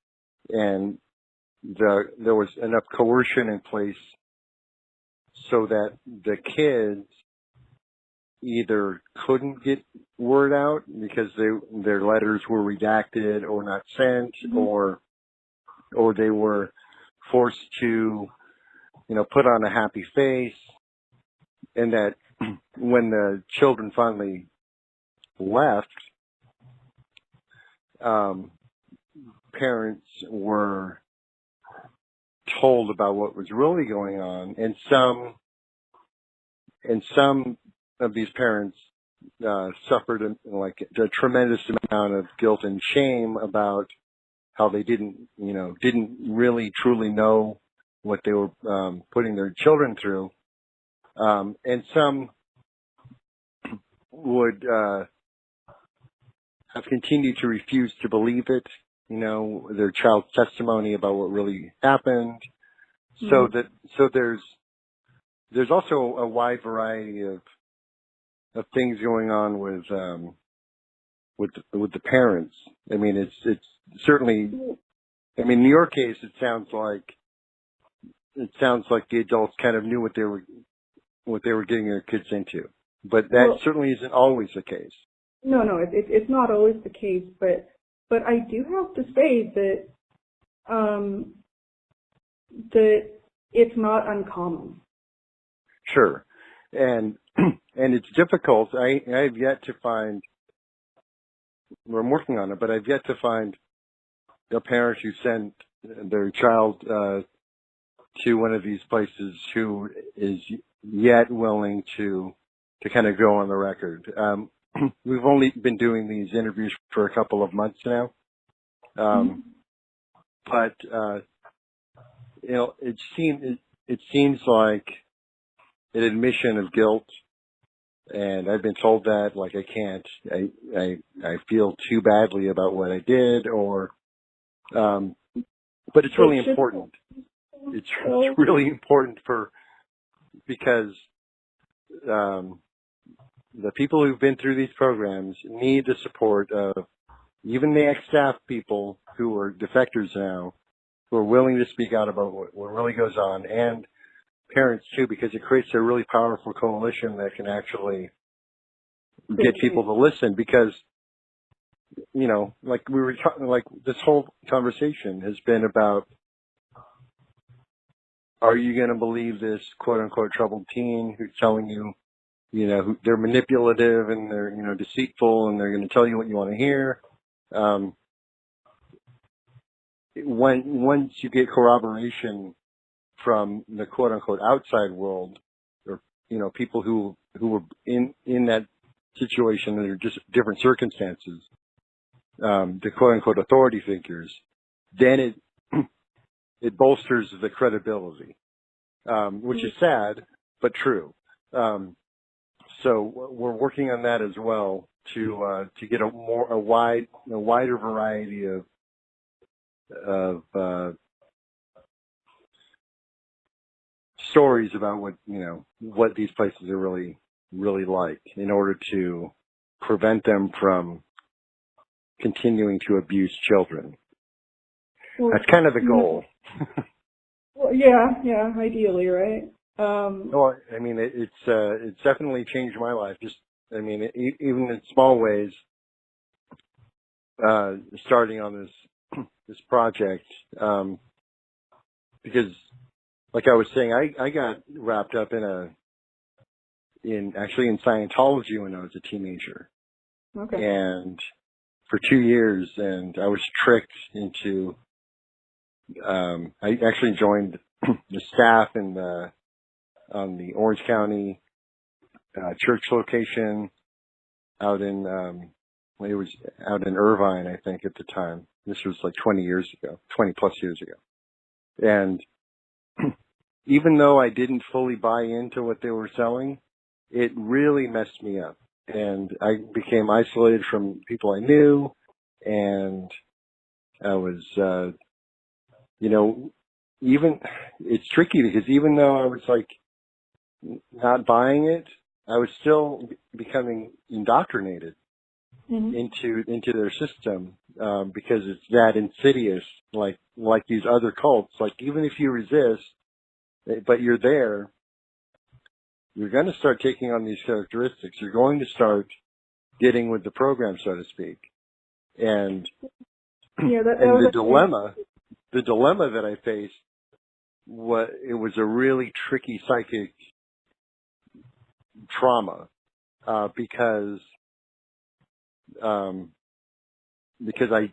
and there was enough coercion in place so that the kids either couldn't get word out because their letters were redacted or not sent, or they were forced to, you know, put on a happy face, and that when the children finally left, parents were told about what was really going on, and some of these parents suffered a tremendous amount of guilt and shame about how they didn't really truly know what they were putting their children through, and some would have continued to refuse to believe it, you know, their child's testimony about what really happened. So there's also a wide variety of things going on with the parents. I mean, it's certainly, I mean, in your case, it sounds like the adults kind of knew what they were getting their kids into, but that certainly isn't always the case. No, it's not always the case, but I do have to say that that it's not uncommon. Sure, and it's difficult. I've yet to find. I'm working on it, but I've yet to find a parent who sent their child to one of these places who is yet willing to kind of go on the record. We've only been doing these interviews for a couple of months now, but you know, it seems like an admission of guilt, and I've been told that, like, I feel too badly about what I did, or but it's really important. It's really important because the people who've been through these programs need the support of even the ex-staff people who are defectors now, who are willing to speak out about what really goes on, and parents too, because it creates a really powerful coalition that can actually get people to listen. Because, you know, like we were talking, like this whole conversation has been about, are you going to believe this quote unquote troubled teen who's telling you, you know, they're manipulative and they're, you know, deceitful and they're going to tell you what you want to hear. Once you get corroboration from the quote unquote outside world, or, you know, people who were in that situation under just different circumstances, the quote unquote authority figures, then it bolsters the credibility, which is sad but true. So we're working on that as well to get a wider variety of stories about what these places are really like, in order to prevent them from continuing to abuse children. That's kind of the goal. Well, yeah, ideally, right? No, I mean, it's definitely changed my life. Just, I mean, even in small ways, starting on this project, because like I was saying, I got wrapped up in Scientology when I was a teenager. Okay. And for 2 years, and I was tricked into, I actually joined the staff on the Orange County, church location out in, it was out in Irvine, I think at the time. This was like 20 plus years ago. And even though I didn't fully buy into what they were selling, it really messed me up. And I became isolated from people I knew, and I was, even, it's tricky because even though I was like not buying it, I was still becoming indoctrinated into their system, because it's that insidious, like these other cults. Like even if you resist, but you're there, you're going to start taking on these characteristics. You're going to start getting with the program, so to speak. And Yeah, and the dilemma that I faced, it was a really tricky psychic trauma, because I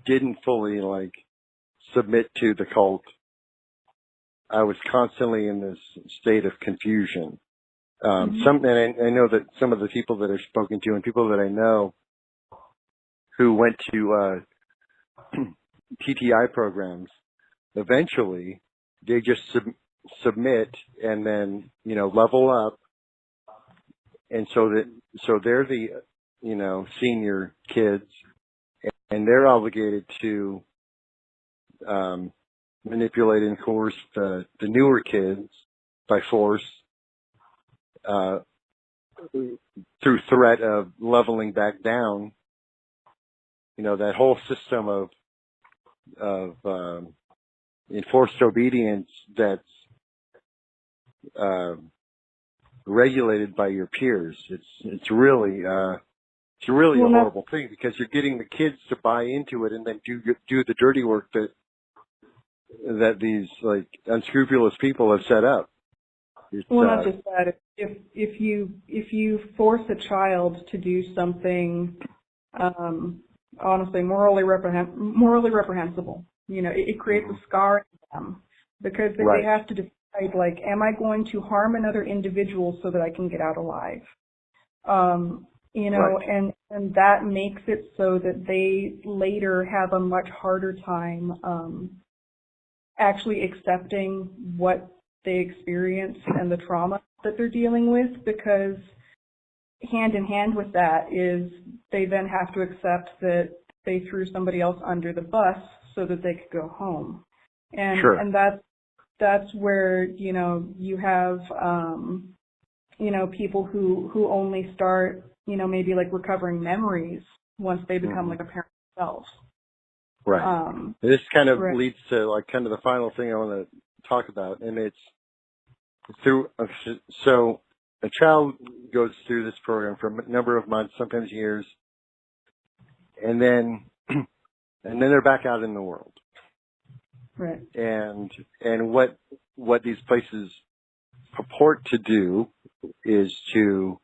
didn't fully like submit to the cult. I was constantly in this state of confusion. And I know that some of the people that I've spoken to and people that I know who went to TTI programs, eventually they just submit and then, level up. And so they're the, senior kids, and they're obligated to, manipulate and coerce the newer kids by force, through threat of leveling back down. That whole system of enforced obedience that's regulated by your peers. It's really a horrible thing, because you're getting the kids to buy into it and then do the dirty work that these like unscrupulous people have set up. Not just that. If you force a child to do something, honestly, morally reprehensible, it creates a scar in them, because they have to decide, like, am I going to harm another individual so that I can get out alive? And that makes it so that they later have a much harder time actually accepting what they experience and the trauma that they're dealing with, because hand in hand with that is they then have to accept that they threw somebody else under the bus so that they could go home. And that's where, you have, people who only start, maybe like recovering memories once they become like a parent themselves. Right. This kind of leads to like kind of the final thing I want to talk about, and it's so a child goes through this program for a number of months, sometimes years, and then they're back out in the world. Right. And what these places purport to do is to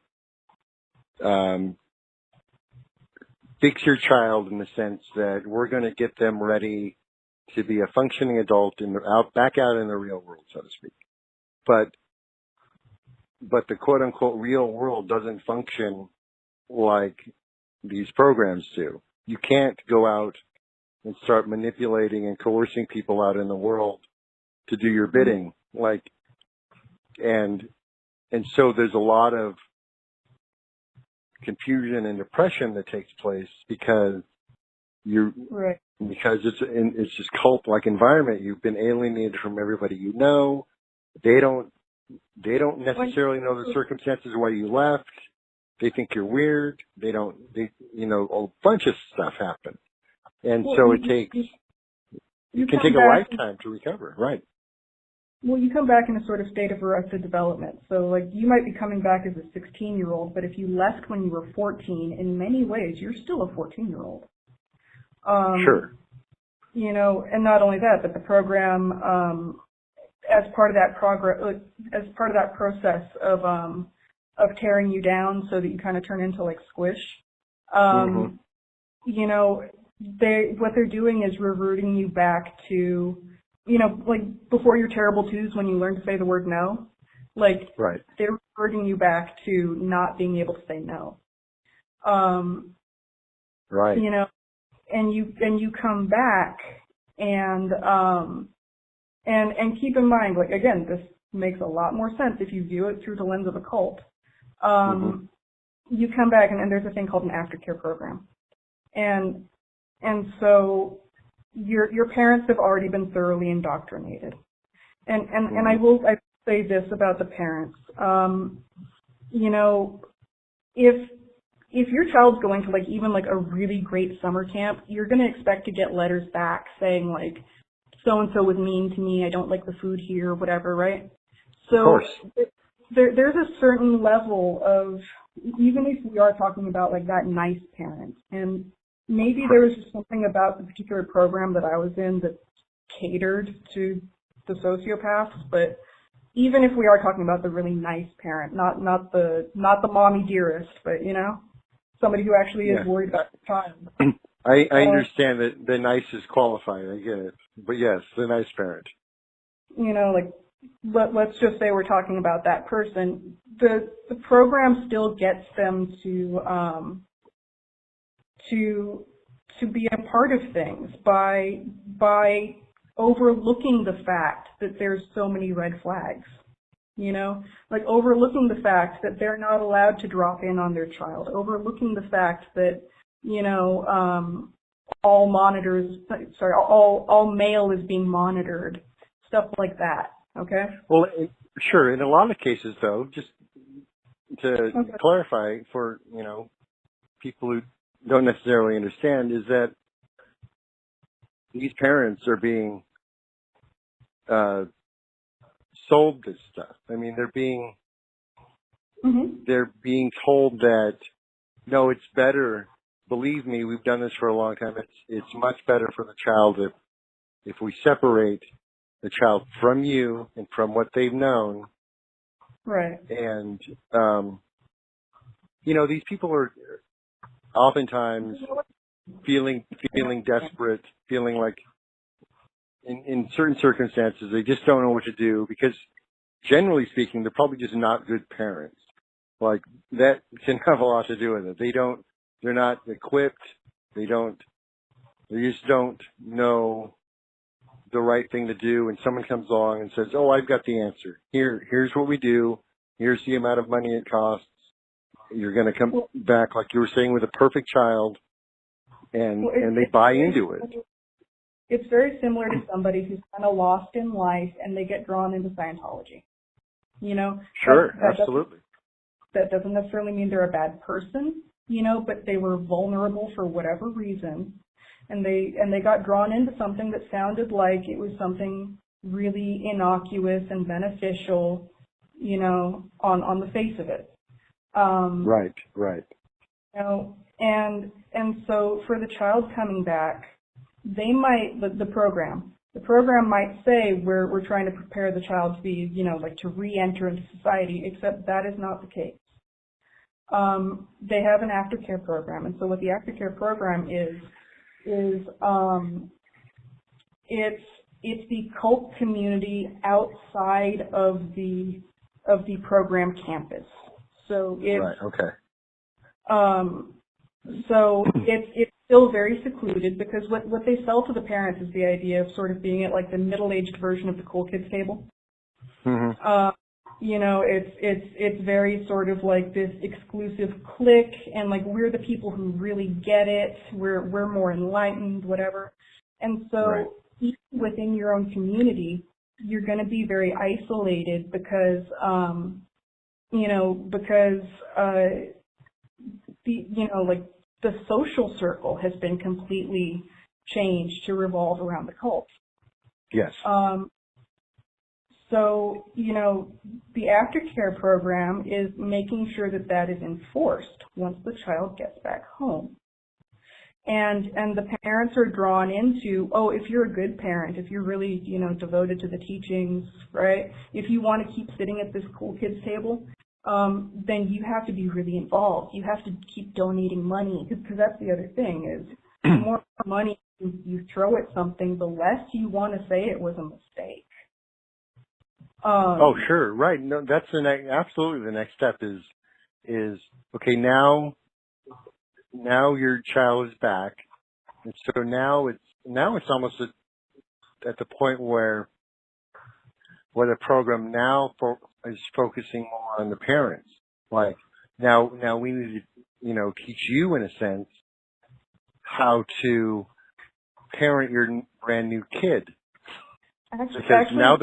fix your child, in the sense that we're going to get them ready to be a functioning adult back out in the real world, so to speak. But the quote unquote real world doesn't function like these programs do. You can't go out and start manipulating and coercing people out in the world to do your bidding. And so there's a lot of confusion and depression that takes place, because because it's this cult-like environment. You've been alienated from everybody you know. They don't necessarily know the circumstances why you left. They think you're weird. A bunch of stuff happens. And so it can take a lifetime to recover. Right. Well, you come back in a sort of state of arrested development. So, like, you might be coming back as a 16-year-old, but if you left when you were 14, in many ways, you're still a 14-year-old. Sure. You know, and not only that, but the program, as part of that process of tearing you down so that you kind of turn into like squish, you know, what they're doing is reverting you back to, you know, like before your terrible twos when you learn to say the word no, like Right. they're reverting you back to not being able to say no. Right. You know, and you come back and keep in mind, like, again, this makes a lot more sense if you view it through the lens of a cult. You come back and there's a thing called an aftercare program. And so your parents have already been thoroughly indoctrinated. And I will say this about the parents. You know, if your child's going to like even like a really great summer camp, you're going to expect to get letters back saying like, so-and-so was mean to me, I don't like the food here, whatever, right? So of course. There's a certain level of, even if we are talking about like that nice parent, and maybe there was just something about the particular program that I was in that catered to the sociopaths, but even if we are talking about the really nice parent, not the mommy dearest, but you know, somebody who actually is worried about the child. I understand that the nice is qualified, I get it. But yes, the nice parent. You know, like, let's just say we're talking about that person. The program still gets them to be a part of things by overlooking the fact that there's so many red flags. You know, like overlooking the fact that they're not allowed to drop in on their child, overlooking the fact that, you know, all mail is being monitored, stuff like that. Okay. Well, sure. In a lot of cases, though, just to clarify for, you know, people who don't necessarily understand, is that these parents are being sold this stuff. I mean, they're being told that, no, it's better. Believe me, we've done this for a long time. It's much better for the child if we separate the child from you and from what they've known. Right. And, you know, these people are oftentimes feeling desperate, feeling like in certain circumstances they just don't know what to do because, generally speaking, they're probably just not good parents. Like, that can have a lot to do with it. They're not equipped. They just don't know the right thing to do. And someone comes along and says, oh, I've got the answer. Here's what we do. Here's the amount of money it costs. You're going to come back, like you were saying, with a perfect child, and they buy into it. It's very similar to somebody who's kind of lost in life and they get drawn into Scientology. You know? Sure, absolutely. That doesn't necessarily mean they're a bad person, you know, but they were vulnerable for whatever reason, and they got drawn into something that sounded like it was something really innocuous and beneficial, you know, on the face of it. Right. You know, and so for the child coming back, they might, the program might say we're trying to prepare the child to be, you know, like to re-enter into society, except that is not the case. They have an aftercare program, and so what the aftercare program is it's the cult community outside of the program campus. So it's right. Okay. So it's still very secluded because what they sell to the parents is the idea of sort of being at like the middle-aged version of the cool kids table. You know, it's very sort of like this exclusive clique, and like we're the people who really get it. We're more enlightened, whatever. And so even within your own community, you're going to be very isolated because the social circle has been completely changed to revolve around the cult. Yes. So, the aftercare program is making sure that that is enforced once the child gets back home. And the parents are drawn into, if you're a good parent, if you're really, devoted to the teachings, right? If you want to keep sitting at this cool kids table, then you have to be really involved. You have to keep donating money, because that's the other thing is the more money you throw at something, the less you want to say it was a mistake. Sure, right. No, that's absolutely the next step is okay. Now your child is back, and so now it's almost at the point where the program now is focusing more on the parents. Like now we need to teach you in a sense how to parent your brand new kid. Because now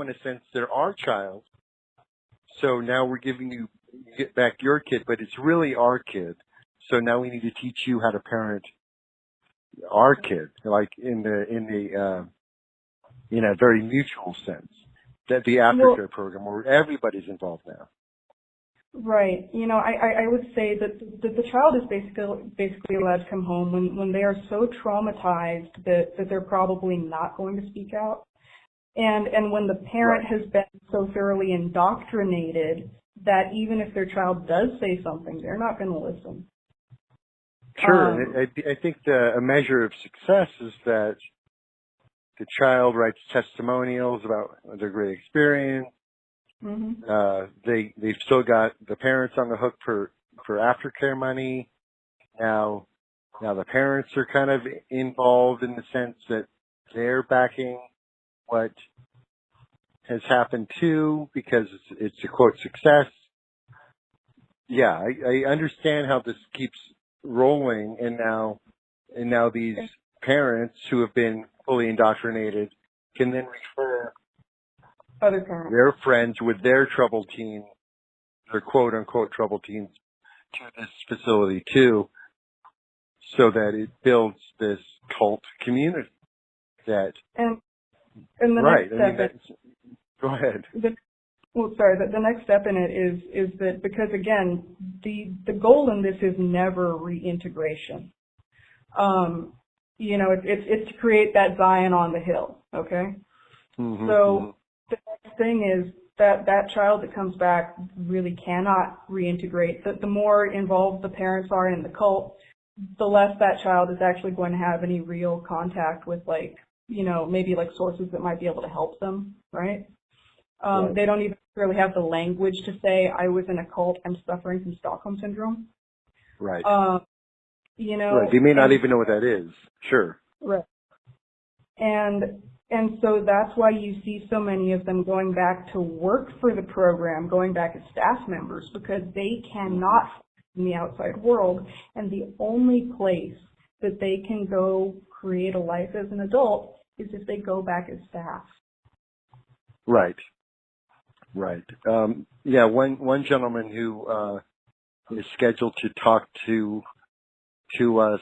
in a sense they're our child. So now we're giving you get back your kid, but it's really our kid. So now we need to teach you how to parent our kid, like in the very mutual sense. That the aftercare program where everybody's involved now. Right. I would say that the child is basically allowed to come home when they are so traumatized that they're probably not going to speak out. And when the parent has been so thoroughly indoctrinated that even if their child does say something, they're not going to listen. Sure. I think a measure of success is that the child writes testimonials about their great experience. Mm-hmm. They've still got the parents on the hook for aftercare money. Now the parents are kind of involved in the sense that they're backing what has happened too, because it's a quote success. Yeah, I understand how this keeps rolling, and now these parents who have been fully indoctrinated can then refer other parents, their friends with their troubled teens, their quote unquote troubled teens, to this facility too, so that it builds this cult community. And the next step. Go ahead. The next step in it is that, because again, the goal in this is never reintegration. It's to create that Zion on the hill. Okay. Mm-hmm. So the next thing is that child that comes back really cannot reintegrate. The more involved the parents are in the cult, the less that child is actually going to have any real contact with, maybe sources that might be able to help them, right? Right. They don't even really have the language to say, I was in a cult, I'm suffering from Stockholm Syndrome. Right. Right. They may not even know what that is. Sure. Right. And so that's why you see so many of them going back to work for the program, going back as staff members, because they cannot in the outside world, and the only place that they can go create a life as an adult is if they go back as staff. Right. Right. One gentleman who is scheduled to talk to us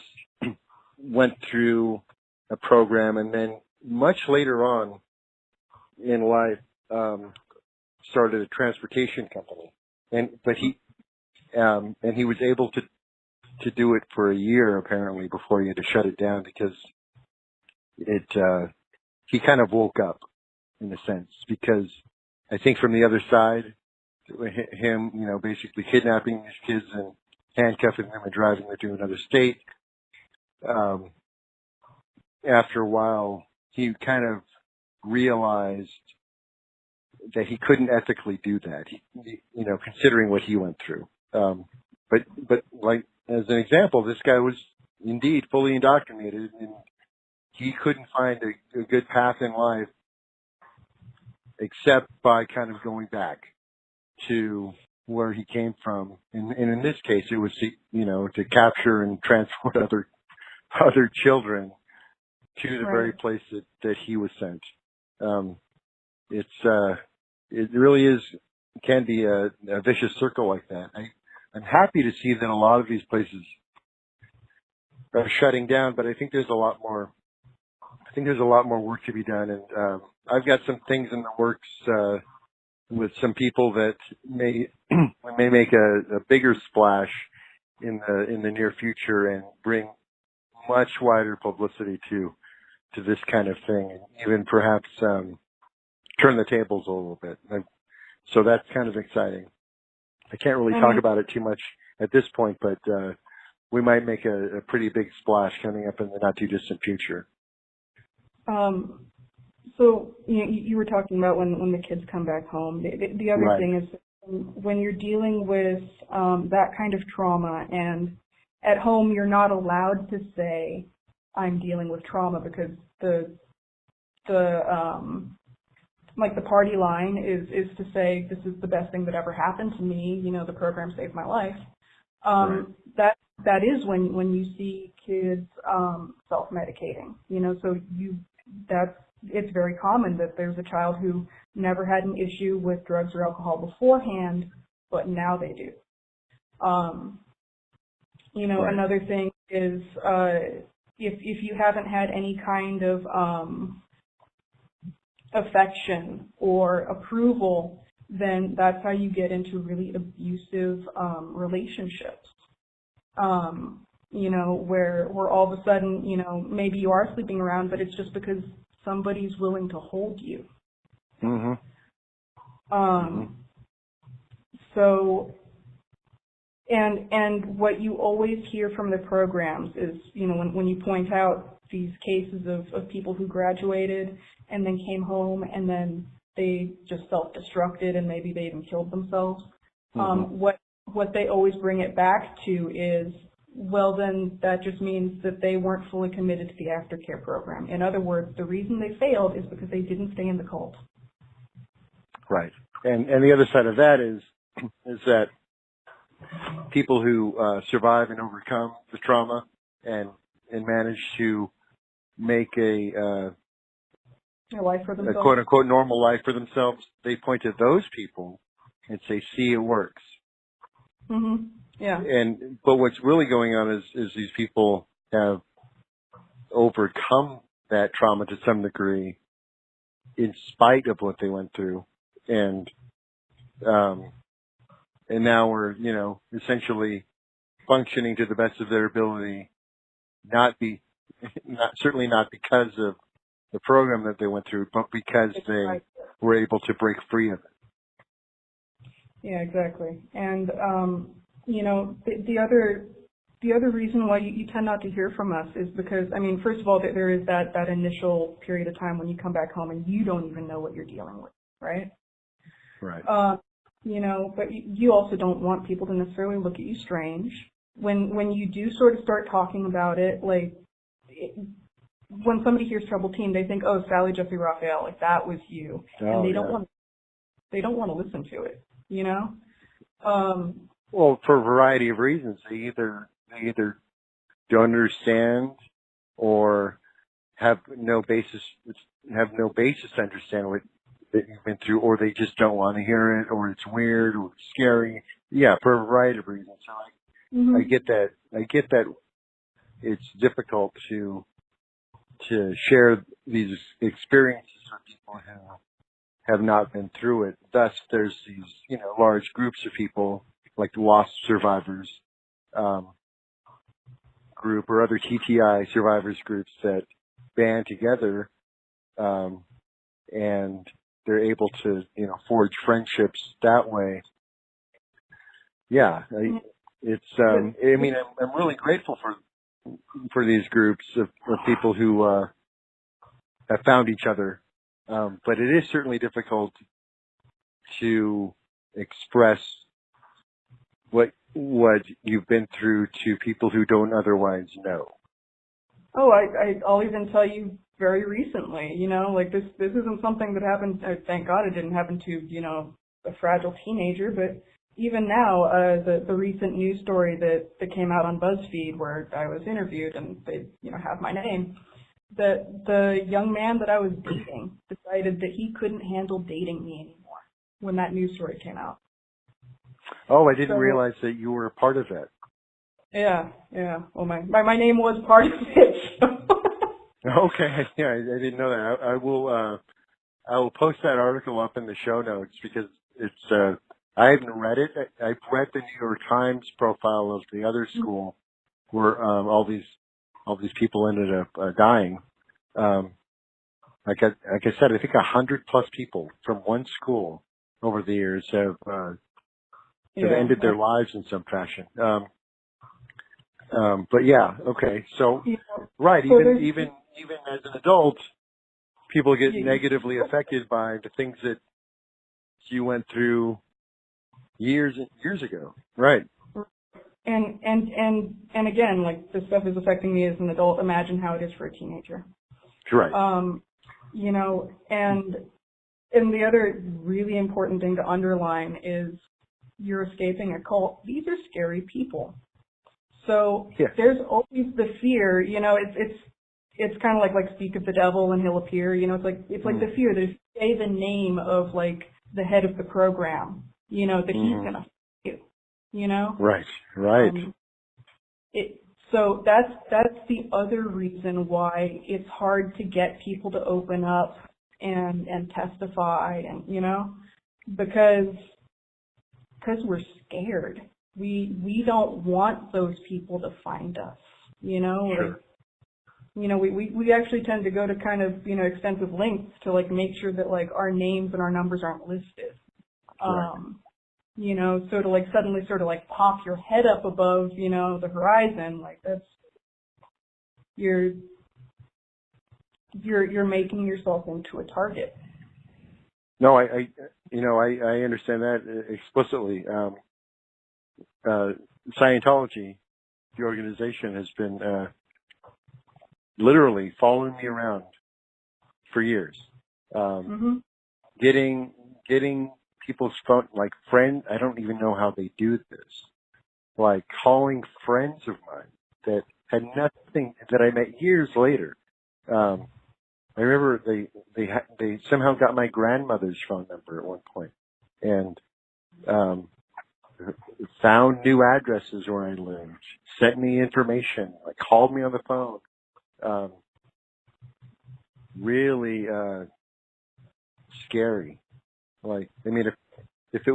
went through a program, and then much later on in life started a transportation company, but he was able to do it for a year apparently before he had to shut it down, because he kind of woke up in a sense, because I think from the other side, him, basically kidnapping these kids and handcuffing them and driving them to another state. After a while, he kind of realized that he couldn't ethically do that. Considering what he went through. But like as an example, this guy was indeed fully indoctrinated, and he couldn't find a good path in life except by kind of going back to where he came from. And in this case, it was to capture and transport other children to the very place that he was sent. It really can be a vicious circle like that. I'm happy to see that a lot of these places are shutting down, but I think there's a lot more I think there's a lot more work to be done, and I've got some things in the works with some people that may make a bigger splash in the near future and bring much wider publicity to this kind of thing, and even perhaps turn the tables a little bit. So that's kind of exciting. I can't really talk about it too much at this point, but we might make a pretty big splash coming up in the not too distant future. So you were talking about when the kids come back home. The other thing is when you're dealing with that kind of trauma, and at home you're not allowed to say I'm dealing with trauma, because the party line is to say this is the best thing that ever happened to me. The program saved my life. That is when you see kids self-medicating. It's very common that there's a child who never had an issue with drugs or alcohol beforehand, but now they do. Another thing is if you haven't had any kind of affection or approval, then that's how you get into really abusive relationships. Where all of a sudden, maybe you are sleeping around, but it's just because somebody's willing to hold you. So, and what you always hear from the programs is, when you point out these cases of people who graduated and then came home and then they just self-destructed and maybe they even killed themselves, what they always bring it back to is, well, then that just means that they weren't fully committed to the aftercare program. In other words, the reason they failed is because they didn't stay in the cult. Right. And the other side of that is that people who survive and overcome the trauma and manage to make a life for themselves, a quote unquote normal life for themselves, they point to those people and say, "See, it works." Yeah. But what's really going on is these people have overcome that trauma to some degree, in spite of what they went through, and now we're essentially functioning to the best of their ability, certainly not because of the program that they went through, but because they were able to break free of it. Yeah, exactly. And the other reason why you tend not to hear from us is because, first of all, there is that initial period of time when you come back home and you don't even know what you're dealing with, right? Right. But you also don't want people to necessarily look at you strange. When you do sort of start talking about it, when somebody hears troubled teen, they think, oh, Sally, Jesse, Raphael, that was you, and they don't want to listen to it, Well, for a variety of reasons, they either don't understand or have no basis to understand what you've been through, or they just don't want to hear it, or it's weird or scary. Yeah, for a variety of reasons. So I get that. I get that it's difficult to share these experiences with people who have not been through it. Thus, there's these large groups of people like the Lost Survivors group or other TTI survivors groups that band together and they're able to forge friendships that way. Yeah, I'm really grateful for these groups of people who have found each other, but it is certainly difficult to express what you've been through to people who don't otherwise know. Oh, I'll even tell you very recently, this isn't something that happened, thank God it didn't happen to, a fragile teenager, but even now, the recent news story that came out on BuzzFeed where I was interviewed and they, have my name, that the young man that I was dating decided that he couldn't handle dating me anymore when that news story came out. Oh, I didn't realize that you were a part of that. Yeah. Well, my name was part of it. So. Okay, yeah, I didn't know that. I will post that article up in the show notes because it's I haven't read it. I've read the New York Times profile of the other school where all these people ended up dying. Like I said, I think 100+ people from one school over the years have ended their lives in some fashion. But yeah, okay. So, right, even as an adult, people get negatively affected by the things that you went through years and years ago. Right. And again, like, this stuff is affecting me as an adult. Imagine how it is for a teenager. Right. You know, and the other really important thing to underline is you're escaping a cult. These are scary people. So there's always the fear, you know, it's kind of like speak of the devil and he'll appear, you know, it's like the fear. There's say the name of like the head of the program, you know, that he's going to you, you know? Right. So that's the other reason why it's hard to get people to open up and testify, and, you know, because we're scared. We don't want those people to find us, you know. Sure. Like, you know, we actually tend to go to kind of, you know, extensive lengths to like make sure that like our names and our numbers aren't listed. Right. You know, so to like suddenly sort of like pop your head up above, you know, the horizon, like that's you're making yourself into a target. No, I understand that explicitly. Scientology, the organization, has been literally following me around for years. Getting people's phone, like friends. I don't even know how they do this. Like calling friends of mine that had nothing, that I met years later. I remember they somehow got my grandmother's phone number at one point, and found new addresses where I lived, sent me information, like called me on the phone. Really scary. Like, I mean, if I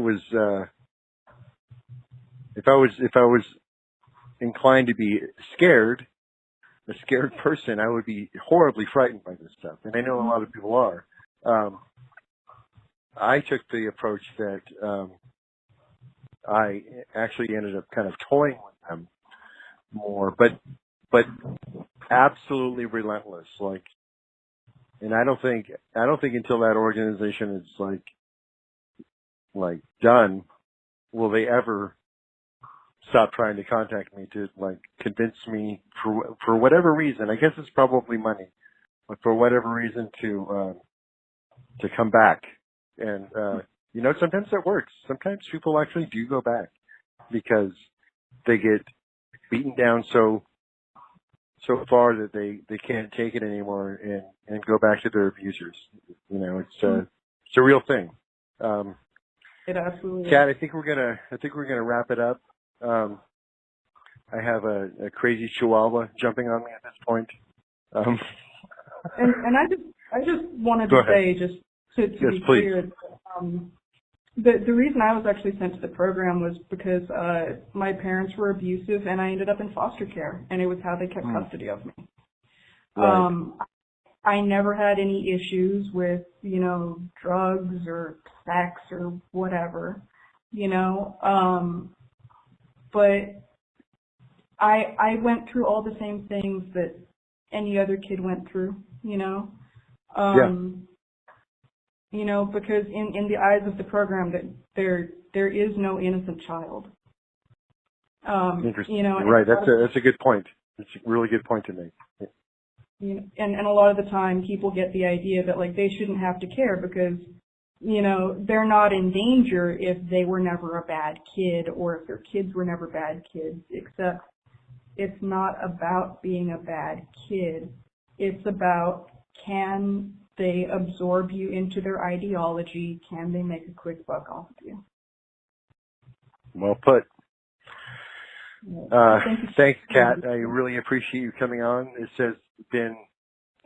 was inclined to be scared, a scared person, I would be horribly frightened by this stuff, and I know a lot of people are. I took the approach that I actually ended up kind of toying with them more, but absolutely relentless. Like, and I don't think until that organization is like done, will they ever stop trying to contact me to like convince me for whatever reason. I guess it's probably money, but for whatever reason to come back. And you know, sometimes that works. Sometimes people actually do go back because they get beaten down so far that they can't take it anymore and go back to their abusers. You know, it's a real thing. It absolutely Cat, I think we're gonna wrap it up. I have a crazy chihuahua jumping on me at this point. And I just wanted to say, just to be clear, the reason I was actually sent to the program was because my parents were abusive and I ended up in foster care, and it was how they kept custody of me. Right. I never had any issues with, you know, drugs or sex or whatever, you know, but I went through all the same things that any other kid went through, you know. You know, because in the eyes of the program, that there is no innocent child. Interesting. You know, right. That's a good point. It's a really good point to make. You know, and a lot of the time people get the idea that like they shouldn't have to care because, you know, they're not in danger if they were never a bad kid or if their kids were never bad kids, except it's not about being a bad kid. It's about, can they absorb you into their ideology? Can they make a quick buck off of you? Well put. Thanks, Kat. I really appreciate you coming on. This has been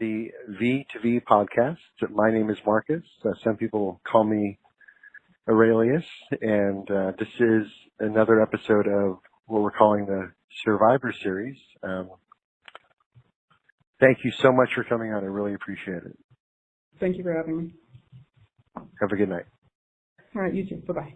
the V2V podcast. My name is Marcus. Some people call me Aurelius, and this is another episode of what we're calling the Survivor Series. Thank you so much for coming on. I really appreciate it. Thank you for having me. Have a good night. All right, you too. Bye-bye.